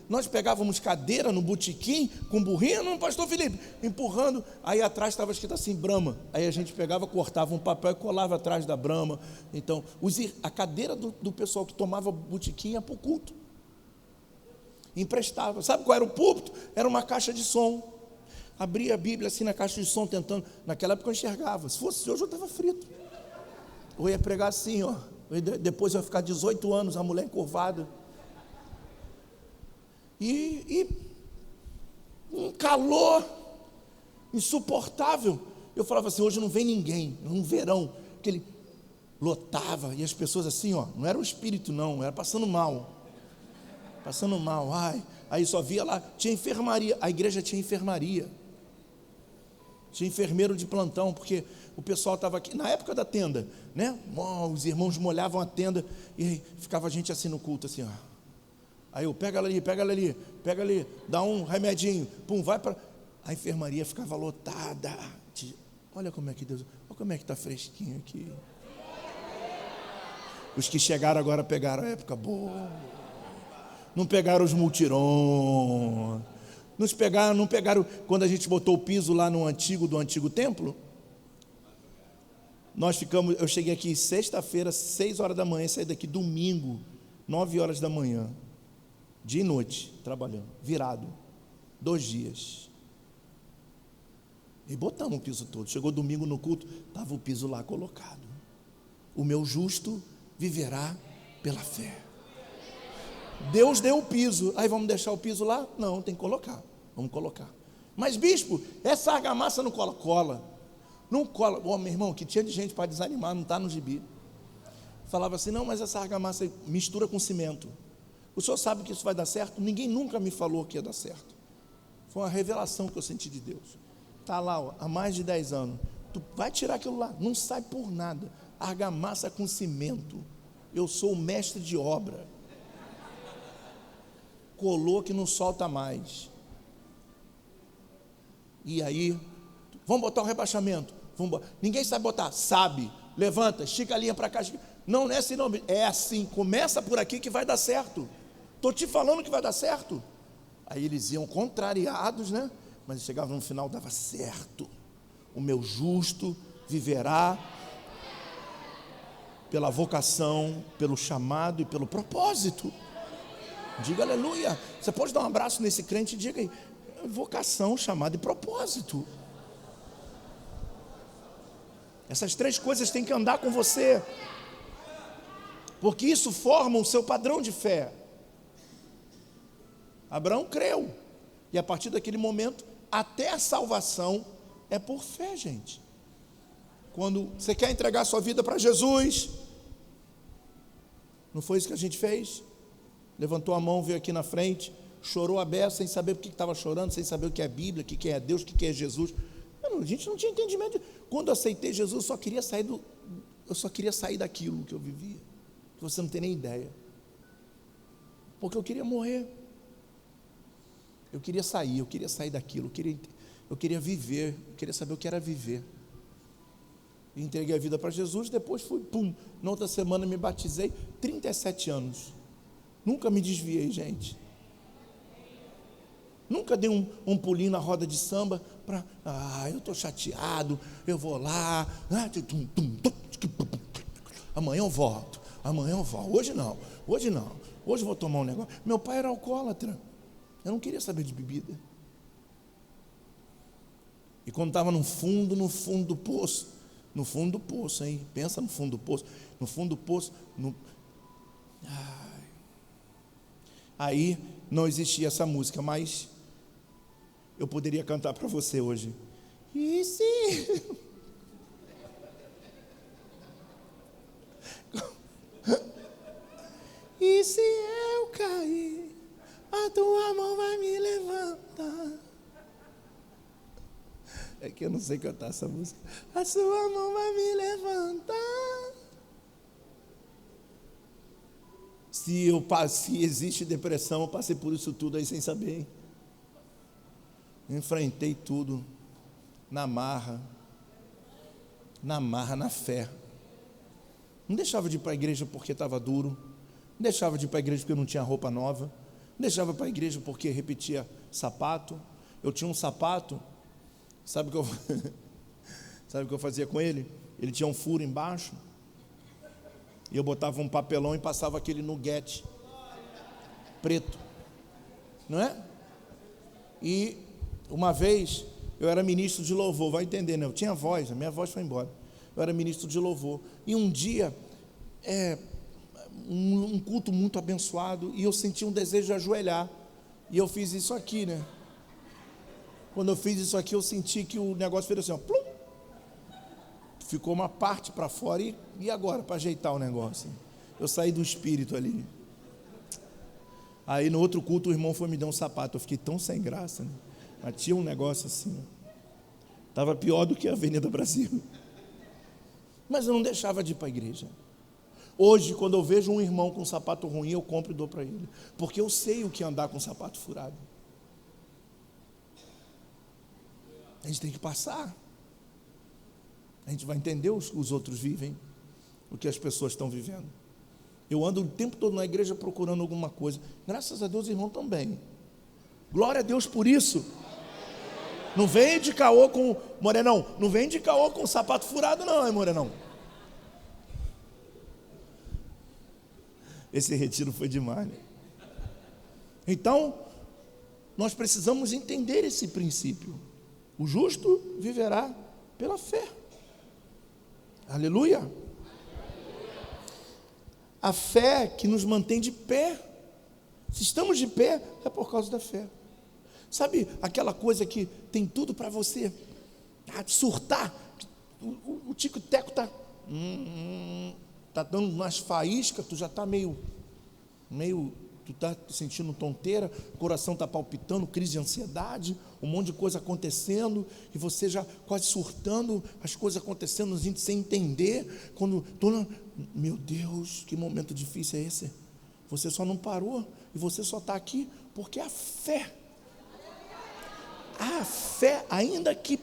nós pegávamos cadeira no botequim, com burrinho, não, pastor Felipe, empurrando, aí atrás estava escrito assim, Brahma, aí a gente pegava, cortava um papel e colava atrás da Brahma. Então, a cadeira do pessoal que tomava botequim ia para o culto. Emprestava. Sabe qual era o púlpito? Era uma caixa de som. Abria a Bíblia assim na caixa de som, tentando. Naquela época eu enxergava. Se fosse hoje eu estava frito. Eu ia pregar assim, ó. Depois eu ia ficar 18 anos, a mulher encurvada. E um calor insuportável. Eu falava assim, hoje não vem ninguém. Um verão, que ele lotava. E as pessoas assim, ó. Não era o espírito não, era passando mal. Aí só via lá, tinha enfermaria, a igreja tinha enfermaria, tinha enfermeiro de plantão, porque o pessoal estava aqui, na época da tenda, né? Os irmãos molhavam a tenda, e ficava a gente assim no culto, assim, ó. Aí eu, pega ali, dá um remedinho, pum, vai para... A enfermaria ficava lotada, olha como é que Deus, olha como é que está fresquinho aqui. Os que chegaram agora pegaram a época boa. Não pegaram os multirões, não pegaram quando a gente botou o piso lá do antigo templo. Eu cheguei aqui sexta-feira, 6 horas da manhã, saí daqui domingo, 9 horas da manhã, dia e noite, trabalhando, virado, 2 dias. E botamos o piso todo. Chegou domingo no culto, estava o piso lá colocado. O meu justo viverá pela fé. Deus deu o piso. Aí vamos deixar o piso lá? Não, tem que colocar. Vamos colocar. Mas bispo, essa argamassa não cola? Cola. Não cola. Meu irmão, que tinha de gente para desanimar, não está no gibi. Falava assim, não, mas essa argamassa mistura com cimento. O senhor sabe que isso vai dar certo? Ninguém nunca me falou que ia dar certo. Foi uma revelação que eu senti de Deus. Está lá, ó, há mais de 10 anos. Tu vai tirar aquilo lá, não sai por nada. Argamassa com cimento. Eu sou o mestre de obra. Colou que não solta mais. E aí, vamos botar um rebaixamento. Ninguém sabe botar, sabe. Levanta, estica a linha para cá. Não, não é assim não. É assim, começa por aqui que vai dar certo. Estou te falando que vai dar certo. Aí eles iam contrariados, né? Mas chegava no final, dava certo. O meu justo viverá pela vocação, pelo chamado e pelo propósito. Diga aleluia. Você pode dar um abraço nesse crente e diga aí, vocação, chamado e propósito. Essas 3 coisas têm que andar com você, porque isso forma o seu padrão de fé. Abraão creu, e a partir daquele momento, até a salvação é por fé, gente. Quando você quer entregar sua vida para Jesus, não foi isso que a gente fez? Levantou a mão, veio aqui na frente, chorou a beça, sem saber por que estava chorando, sem saber o que é Bíblia, o que é Deus, o que é Jesus. A gente não tinha entendimento. Quando eu aceitei Jesus, eu só queria sair daquilo que eu vivia, que você não tem nem ideia, porque eu queria morrer. Eu queria sair daquilo, eu queria viver, eu queria saber o que era viver. Entreguei a vida para Jesus, depois fui, na outra semana me batizei, 37 anos. Nunca me desviei, gente. Nunca dei um pulinho na roda de samba para, eu estou chateado, eu vou lá, amanhã eu volto, hoje não, hoje eu vou tomar um negócio. Meu pai era alcoólatra, eu não queria saber de bebida. E quando estava no fundo do poço, hein? Pensa no fundo do poço, aí não existia essa música, mas eu poderia cantar para você hoje. E se e se eu cair, a tua mão vai me levantar. É que eu não sei cantar essa música. A sua mão vai me levantar. Se existe depressão, eu passei por isso tudo aí sem saber. Enfrentei tudo na marra, na fé. Não deixava de ir para a igreja porque estava duro. Não deixava de ir para a igreja porque eu não tinha roupa nova. Não deixava para a igreja porque repetia sapato. Eu tinha um sapato, sabe o que eu fazia com ele? Ele tinha um furo embaixo. E eu botava um papelão e passava aquele nuguete preto, não é? E uma vez eu era ministro de louvor, vai entender, né? Eu tinha voz, a minha voz foi embora. Eu era ministro de louvor. E um dia, um culto muito abençoado, e eu senti um desejo de ajoelhar. E eu fiz isso aqui, né? Quando eu fiz isso aqui, eu senti que o negócio fez assim, ó, plum, ficou uma parte para fora, e agora, para ajeitar o negócio? Eu saí do espírito ali. Aí no outro culto o irmão foi me dar um sapato, eu fiquei tão sem graça, né? Mas tinha um negócio assim, estava pior do que a Avenida Brasil. Mas eu não deixava de ir para a igreja. Hoje, quando eu vejo um irmão com um sapato ruim, eu compro e dou para ele, porque eu sei o que é andar com sapato furado. A gente tem que passar. A gente vai entender o que os outros vivem, o que as pessoas estão vivendo. Eu ando o tempo todo na igreja procurando alguma coisa. Graças a Deus, o irmão também. Glória a Deus por isso. Não vem de caô com Morenão. Não vem de caô com sapato furado não, hein, Morenão? Esse retiro foi demais, né? Então, nós precisamos entender esse princípio. O justo viverá pela fé. Aleluia. A fé que nos mantém de pé. Se estamos de pé, é por causa da fé. Sabe aquela coisa que tem tudo para você surtar? O tico-teco está dando umas faíscas, tu já está meio, tu está sentindo tonteira, o coração está palpitando, crise de ansiedade, um monte de coisa acontecendo, e você já quase surtando, as coisas acontecendo, a gente sem entender, meu Deus, que momento difícil é esse? Você só não parou, e você só está aqui, porque a fé, ainda que,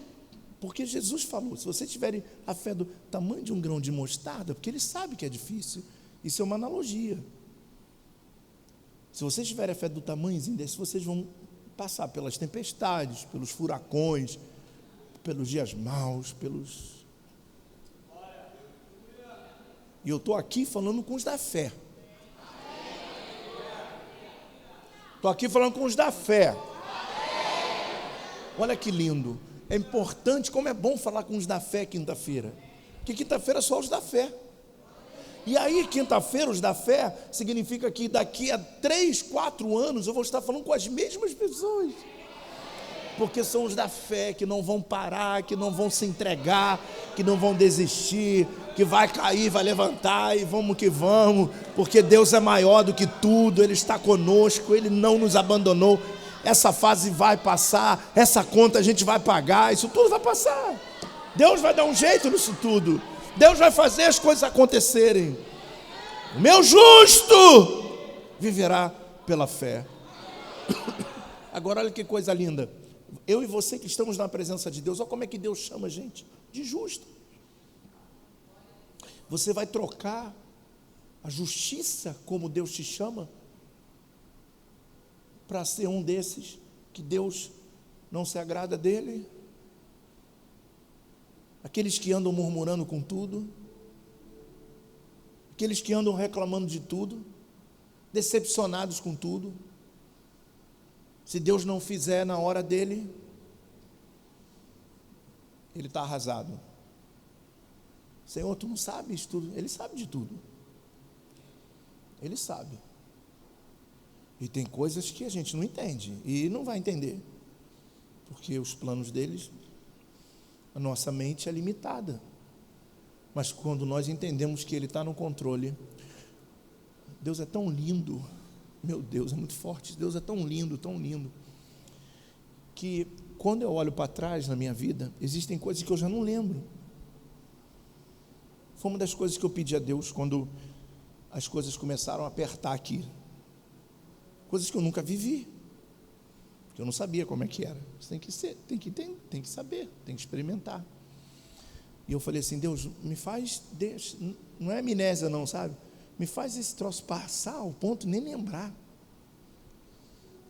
porque Jesus falou, se vocês tiverem a fé do tamanho de um grão de mostarda, porque Ele sabe que é difícil, isso é uma analogia. Se vocês tiverem a fé do tamanhozinho desse, vocês vão passar pelas tempestades, pelos furacões, pelos dias maus, E eu estou aqui falando com os da fé. Estou aqui falando com os da fé. Olha que lindo. É importante, como é bom falar com os da fé quinta-feira. Porque quinta-feira é só os da fé. E aí, quinta-feira, os da fé, significa que daqui a 3, 4 anos eu vou estar falando com as mesmas pessoas. Porque são os da fé que não vão parar, que não vão se entregar, que não vão desistir, que vai cair, vai levantar e vamos que vamos, porque Deus é maior do que tudo, Ele está conosco, Ele não nos abandonou. Essa fase vai passar, essa conta a gente vai pagar, isso tudo vai passar. Deus vai dar um jeito nisso tudo. Deus vai fazer as coisas acontecerem. O meu justo viverá pela fé. Agora olha que coisa linda. Eu e você que estamos na presença de Deus, olha como é que Deus chama a gente de justo. Você vai trocar a justiça como Deus te chama para ser um desses que Deus não se agrada dele? Aqueles que andam murmurando com tudo, aqueles que andam reclamando de tudo, decepcionados com tudo. Se Deus não fizer na hora dele, ele está arrasado. Senhor, tu não sabes tudo. Ele sabe de tudo. Ele sabe. E tem coisas que a gente não entende e não vai entender, porque os planos deles, a nossa mente é limitada. Mas quando nós entendemos que Ele está no controle, Deus é tão lindo, meu Deus, é muito forte, Deus é tão lindo, que quando eu olho para trás na minha vida, existem coisas que eu já não lembro. Foi uma das coisas que eu pedi a Deus quando as coisas começaram a apertar aqui. Coisas que eu nunca vivi, que eu não sabia como é que era. Você tem que saber, tem que experimentar. E eu falei assim, Deus, me faz, não é amnésia não, sabe? Me faz esse troço passar ao ponto de nem lembrar.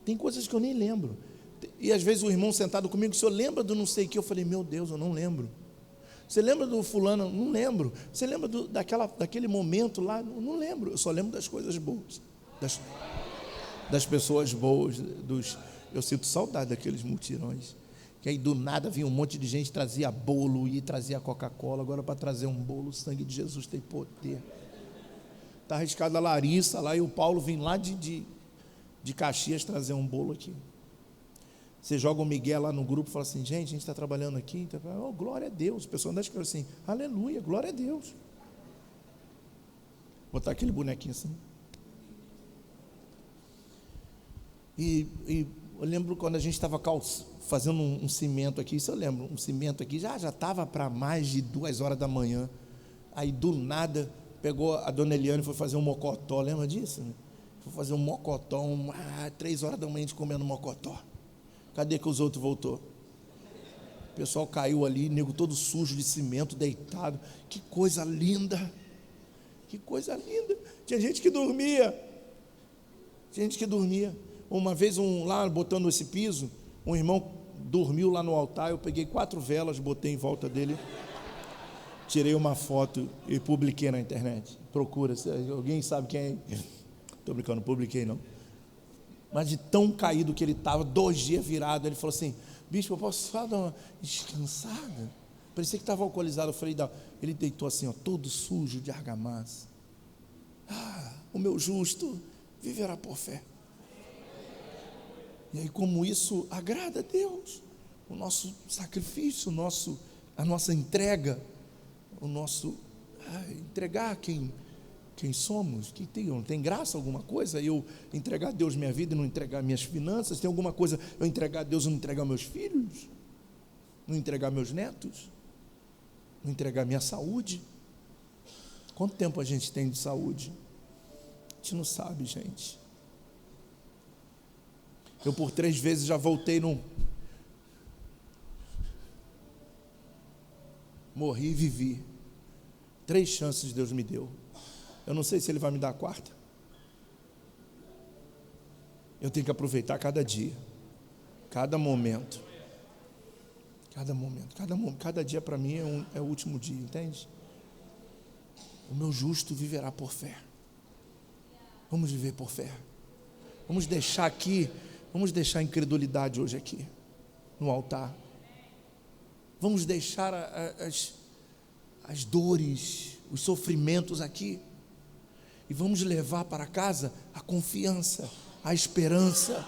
Tem coisas que eu nem lembro. E às vezes o irmão sentado comigo, o senhor lembra do não sei o que? Eu falei, meu Deus, eu não lembro. Você lembra do fulano? Não lembro. Você lembra daquele momento lá? Não lembro. Eu só lembro das coisas boas, das pessoas boas, eu sinto saudade daqueles mutirões, que aí do nada vinha um monte de gente, trazia bolo e trazia Coca-Cola. Agora para trazer um bolo, o sangue de Jesus tem poder. Está arriscado a Larissa lá, e o Paulo vem lá de Caxias trazer um bolo aqui. Você joga o Miguel lá no grupo e fala assim, gente, a gente está trabalhando aqui, então, oh, glória a Deus. O pessoal anda escrevendo assim, aleluia, glória a Deus. Botar aquele bonequinho assim. E eu lembro quando a gente estava fazendo um cimento aqui, isso eu lembro, um cimento aqui, já estava para mais de 2 horas da manhã, aí do nada, pegou a dona Eliane e foi fazer um mocotó, lembra disso? Foi fazer um mocotó, 3 horas da manhã a gente comendo mocotó, cadê que os outros voltou? O pessoal caiu ali, nego todo sujo de cimento, deitado, que coisa linda, tinha gente que dormia, uma vez lá botando esse piso, um irmão dormiu lá no altar, eu peguei 4 velas, botei em volta dele, tirei uma foto e publiquei na internet. Procura, alguém sabe quem é? Estou brincando, não publiquei não. Mas de tão caído que ele estava, 2 dias virado, ele falou assim: bispo, eu posso só dar uma descansada? Parecia que estava alcoolizado. Eu falei: não. Ele deitou assim, ó, todo sujo de argamassa. O meu justo viverá por fé. E aí, como isso agrada a Deus, o nosso sacrifício, a nossa entrega, o nosso entregar quem somos, que tem graça alguma coisa eu entregar a Deus minha vida e não entregar minhas finanças? Tem alguma coisa eu entregar a Deus e não entregar meus filhos? Não entregar meus netos? Não entregar minha saúde? Quanto tempo a gente tem de saúde? A gente não sabe, gente. Eu por 3 vezes já voltei morri e vivi. 3 chances Deus me deu. Eu não sei se Ele vai me dar a 4ª. Eu tenho que aproveitar cada dia, cada momento. Cada dia para mim é o último dia, entende? O meu justo viverá por fé. Vamos viver por fé. Vamos deixar a incredulidade hoje aqui, no altar. Vamos deixar as dores, os sofrimentos aqui. E vamos levar para casa a confiança, a esperança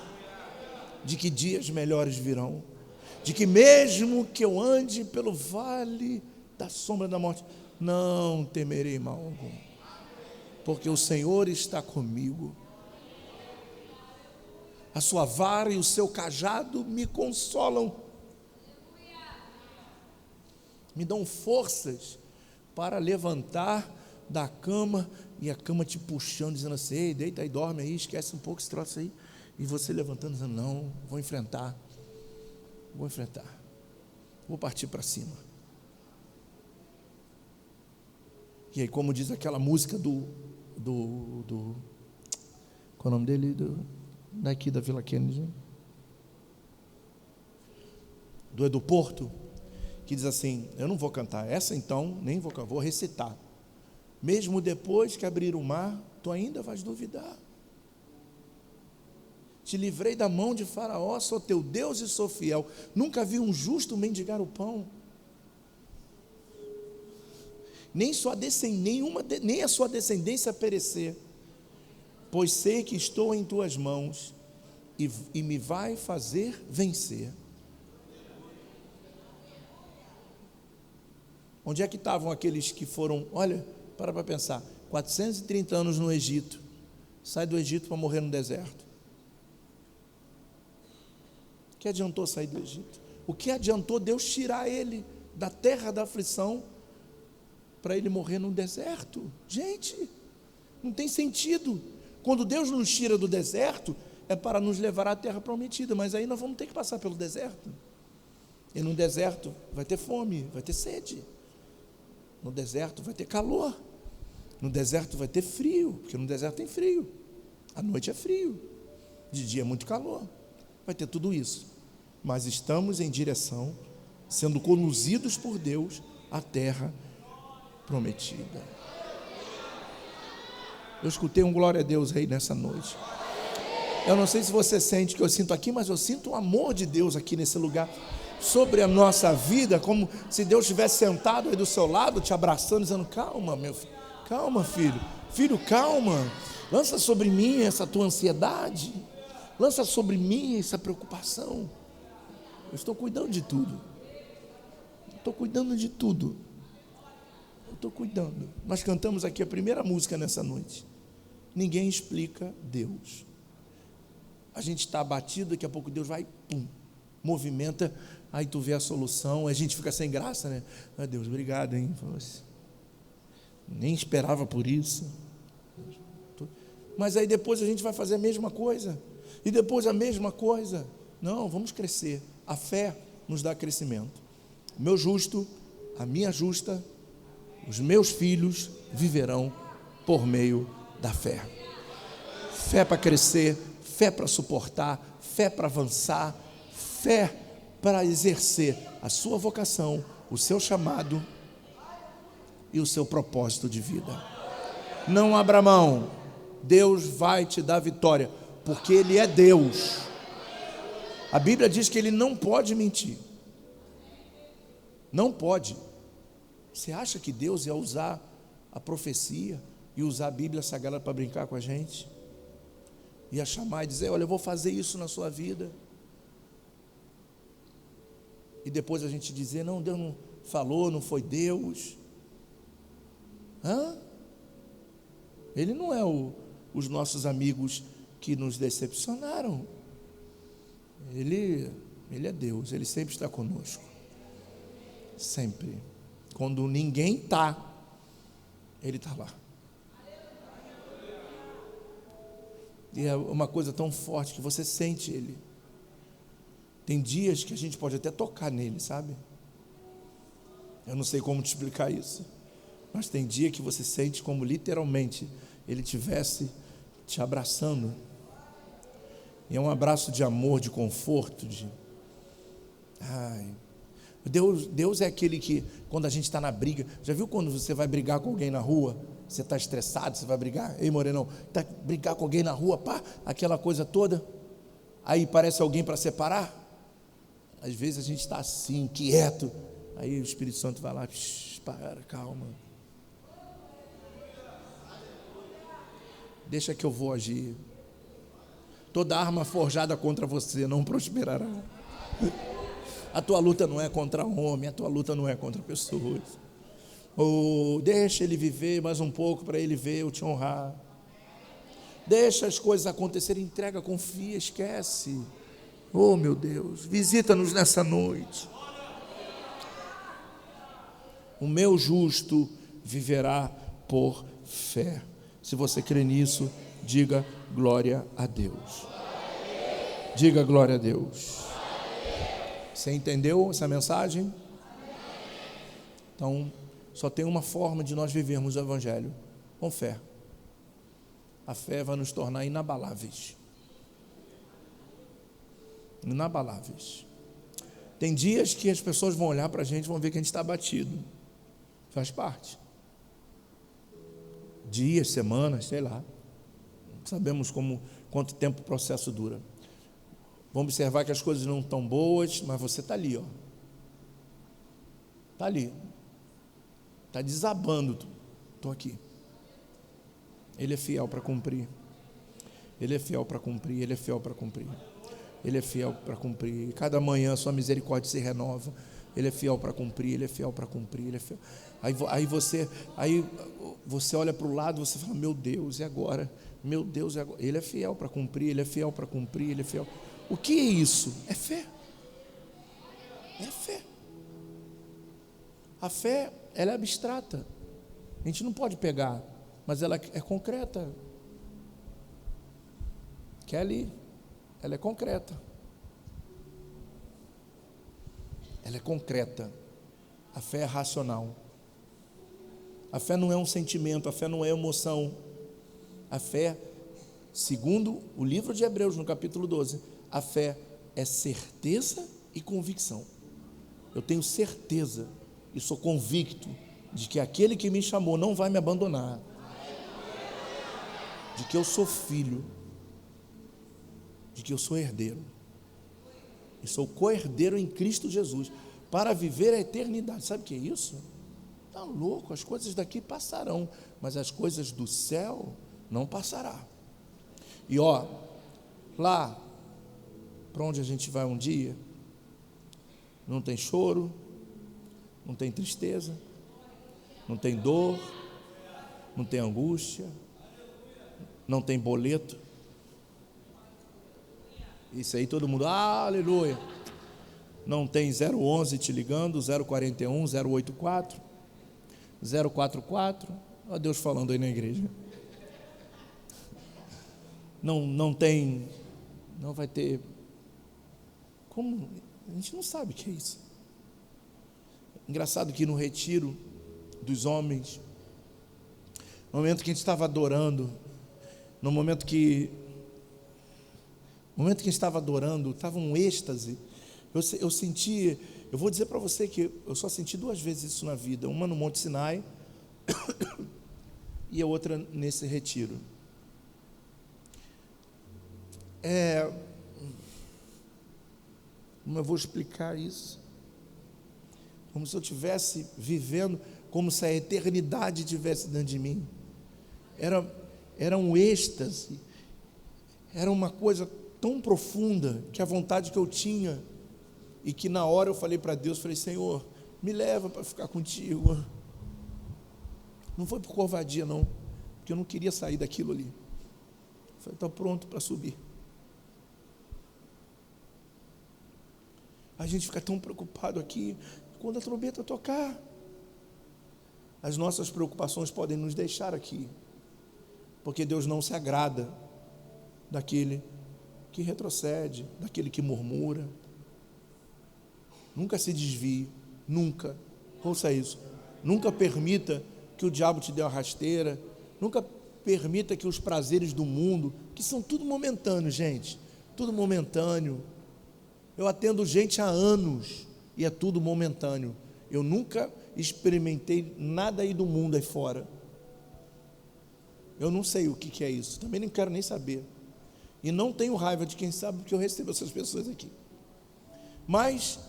de que dias melhores virão. De que mesmo que eu ande pelo vale da sombra da morte, não temerei mal algum, porque o Senhor está comigo. A sua vara e o seu cajado me consolam, me dão forças para levantar da cama, e a cama te puxando, dizendo assim: ei, deita aí, dorme aí, esquece um pouco esse troço aí, e você levantando, dizendo: não, vou enfrentar, vou partir para cima. E aí, como diz aquela música qual é o nome dele? Daqui da Vila Kennedy, do Edu Porto, que diz assim: eu não vou cantar essa, então nem vou cantar, vou recitar. Mesmo depois que abrir o mar, tu ainda vais duvidar. Te livrei da mão de Faraó, sou teu Deus e sou fiel. Nunca vi um justo mendigar o pão, nem a sua descendência perecer, pois sei que estou em tuas mãos e me vai fazer vencer. Onde é que estavam aqueles que foram, olha, para pensar, 430 anos no Egito, sai do Egito para morrer no deserto? O que adiantou sair do Egito? O que adiantou Deus tirar ele da terra da aflição para ele morrer no deserto? Gente, não tem sentido. Quando Deus nos tira do deserto, é para nos levar à terra prometida, mas aí nós vamos ter que passar pelo deserto. E no deserto vai ter fome, vai ter sede. No deserto vai ter calor. No deserto vai ter frio, porque no deserto tem frio. À noite é frio, de dia é muito calor. Vai ter tudo isso. Mas estamos em direção, sendo conduzidos por Deus à terra prometida. Eu escutei um glória a Deus aí nessa noite. Eu não sei se você sente que eu sinto aqui, mas eu sinto o amor de Deus aqui nesse lugar, sobre a nossa vida, como se Deus estivesse sentado aí do seu lado, te abraçando, dizendo: calma, meu filho, calma, filho, calma, lança sobre mim essa tua ansiedade, lança sobre mim essa preocupação. Eu estou cuidando de tudo. Nós cantamos aqui a primeira música nessa noite. Ninguém explica Deus. A gente está abatido, daqui a pouco Deus vai, movimenta, aí tu vê a solução, a gente fica sem graça, né? Ah, Deus, obrigado, hein? Nem esperava por isso. Mas aí depois a gente vai fazer a mesma coisa, e depois a mesma coisa. Não, vamos crescer. A fé nos dá crescimento. O meu justo, a minha justa, os meus filhos viverão por meio da fé. Fé para crescer, fé para suportar, fé para avançar, fé para exercer a sua vocação, o seu chamado e o seu propósito de vida. Não abra mão, Deus vai te dar vitória. porque Ele é Deus. A Bíblia diz que Ele não pode mentir. Não pode. Você acha que Deus ia usar a profecia e usar a Bíblia Sagrada para brincar com a gente? Ia chamar e dizer: olha, eu vou fazer isso na sua vida. E depois a gente dizer: não, Deus não falou, não foi Deus. Ele não é os nossos amigos que nos decepcionaram. Ele é Deus, Ele sempre está conosco. Sempre. Quando ninguém está, Ele está lá. E é uma coisa tão forte que você sente Ele. Tem dias que a gente pode até tocar nele, sabe? Eu não sei como te explicar isso, mas tem dia que você sente como literalmente Ele estivesse te abraçando. E é um abraço de amor, de conforto, Deus é aquele que, quando a gente está na briga, já viu quando você vai brigar com alguém na rua? Você está estressado, você vai brigar, ei Morenão, tá brigar com alguém na rua, pá, aquela coisa toda, aí parece alguém para separar. Às vezes a gente está assim, quieto, aí o Espírito Santo vai lá, para, calma, deixa que eu vou agir. Toda arma forjada contra você não prosperará. A tua luta não é contra homem, a tua luta não é contra pessoas. Deixa ele viver mais um pouco para ele ver eu te honrar. Deixa as coisas acontecerem, entrega, confia, esquece. Oh meu Deus, visita-nos nessa noite. O meu justo viverá por fé. Se você crê nisso, diga glória a Deus. Diga glória a Deus. Você entendeu essa mensagem? Então, só tem uma forma de nós vivermos o Evangelho: com fé. A fé vai nos tornar inabaláveis. Inabaláveis. Tem dias que as pessoas vão olhar para a gente e vão ver que a gente está abatido. Faz parte. Dias, semanas, sei lá. Não sabemos quanto tempo o processo dura. Vamos observar que as coisas não estão boas, mas você está ali, ó. Está ali. Está desabando. Estou aqui. Ele é fiel para cumprir. Ele é fiel para cumprir. Ele é fiel para cumprir. Ele é fiel para cumprir. Cada manhã a sua misericórdia se renova. Ele é fiel para cumprir. Ele é fiel para cumprir. Ele é fiel. Aí você olha para o lado e você fala: meu Deus, e agora? Meu Deus, e agora? Ele é fiel para cumprir. Ele é fiel para cumprir. Ele é fiel. O que é isso? É fé. É fé. A fé, ela é abstrata. A gente não pode pegar, mas ela é concreta. Kelly, ela é concreta. Ela é concreta. A fé é racional. A fé não é um sentimento, a fé não é emoção. A fé, segundo o livro de Hebreus, no capítulo 12, a fé é certeza e convicção. Eu tenho certeza e sou convicto de que aquele que me chamou não vai me abandonar, de que eu sou filho, de que eu sou herdeiro, e sou co-herdeiro em Cristo Jesus, para viver a eternidade. Sabe o que é isso? Está louco, as coisas daqui passarão, mas as coisas do céu não passará. E lá para onde a gente vai um dia, não tem choro, não tem tristeza, não tem dor, não tem angústia, não tem boleto. Isso aí todo mundo, aleluia. Não tem 011 te ligando, 041, 084, 044. Olha Deus falando aí na igreja. Não tem, não vai ter. Como? A gente não sabe o que é isso. Engraçado que no retiro dos homens, no momento que a gente estava adorando, no momento que a gente estava adorando, estava um êxtase. Eu senti, eu vou dizer para você que eu só senti 2 vezes isso na vida, uma no Monte Sinai e a outra nesse retiro. Como eu vou explicar isso? Como se eu estivesse vivendo, como se a eternidade estivesse dentro de mim. Era um êxtase, era uma coisa tão profunda, que a vontade que eu tinha, e que na hora eu falei para Deus, falei: Senhor, me leva para ficar contigo. Não foi por covardia não, porque eu não queria sair daquilo ali. Eu falei: estou pronto para subir. A gente fica tão preocupado aqui, quando a trombeta tocar, as nossas preocupações podem nos deixar aqui, porque Deus não se agrada daquele que retrocede, daquele que murmura. Nunca se desvie, nunca, ouça isso, nunca permita que o diabo te dê uma rasteira, nunca permita que os prazeres do mundo, que são tudo momentâneo, gente, tudo momentâneo. Eu atendo gente há anos e é tudo momentâneo. Eu nunca experimentei nada aí do mundo aí fora. Eu não sei o que é isso, também não quero nem saber. E não tenho raiva de quem sabe, porque eu recebo essas pessoas aqui. Mas,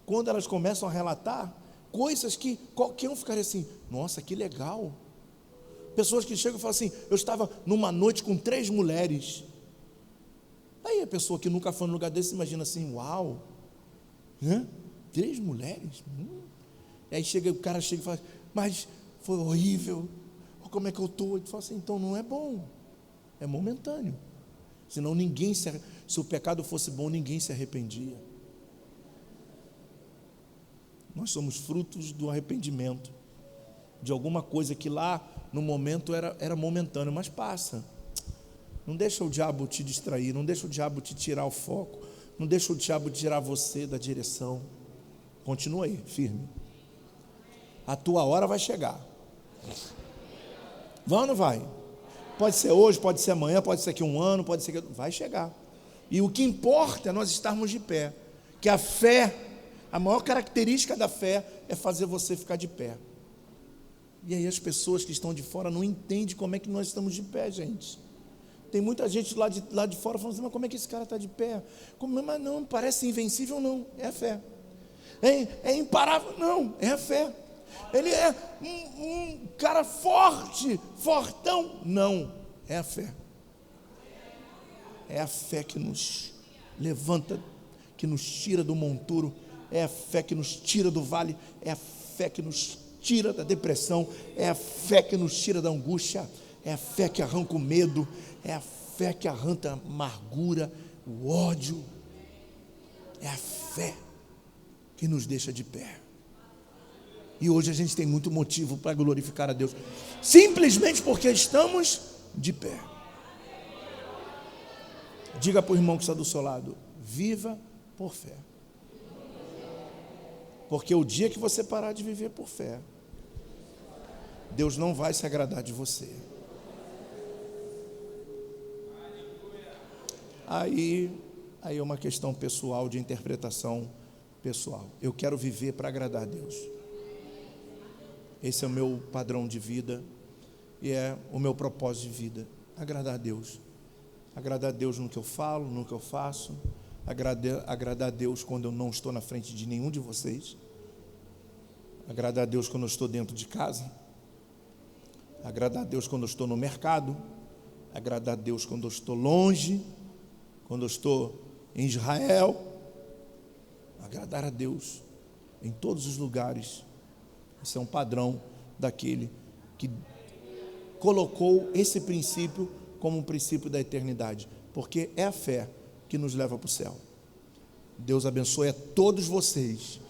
quando elas começam a relatar coisas que qualquer um ficaria assim: nossa, que legal. Pessoas que chegam e falam assim: eu estava numa noite com 3 mulheres. Aí a pessoa que nunca foi num lugar desse imagina assim: uau, 3 mulheres? E aí o cara chega e fala: mas foi horrível, como é que eu estou? Ele fala assim: então não é bom, é momentâneo. Senão ninguém se o pecado fosse bom, ninguém se arrependia. Nós somos frutos do arrependimento, de alguma coisa que lá no momento era momentâneo, mas passa. Não deixa o diabo te distrair, não deixa o diabo te tirar o foco, não deixa o diabo tirar você da direção. Continua aí, firme. A tua hora vai chegar. Vai ou não vai? Pode ser hoje, pode ser amanhã, pode ser daqui a um ano, pode ser que... vai chegar. E o que importa é nós estarmos de pé. Que a fé, a maior característica da fé é fazer você ficar de pé. E aí as pessoas que estão de fora não entendem como é que nós estamos de pé, gente. Tem muita gente lá de fora falando assim: mas como é que esse cara está de pé? Mas não, parece invencível, não, é a fé. É imparável, não, é a fé. Ele é um cara forte, fortão, não, é a fé. É a fé que nos levanta, que nos tira do monturo, é a fé que nos tira do vale, é a fé que nos tira da depressão, é a fé que nos tira da angústia, é a fé que arranca o medo, é a fé que arranca a amargura, o ódio, é a fé que nos deixa de pé. E hoje a gente tem muito motivo para glorificar a Deus, simplesmente porque estamos de pé. Diga para o irmão que está do seu lado: viva por fé. Porque o dia que você parar de viver por fé, Deus não vai se agradar de você. Aí é uma questão pessoal, de interpretação pessoal. Eu quero viver para agradar a Deus. Esse é o meu padrão de vida e é o meu propósito de vida: agradar a Deus. Agradar a Deus no que eu falo, no que eu faço. Agradar a Deus quando eu não estou na frente de nenhum de vocês. Agradar a Deus quando eu estou dentro de casa. Agradar a Deus quando eu estou no mercado. Agradar a Deus quando eu estou longe, quando eu estou em Israel. Agradar a Deus em todos os lugares. Esse é um padrão daquele que colocou esse princípio como um princípio da eternidade, porque é a fé que nos leva para o céu. Deus abençoe a todos vocês,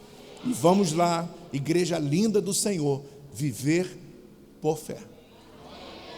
e vamos lá, igreja linda do Senhor, viver por fé.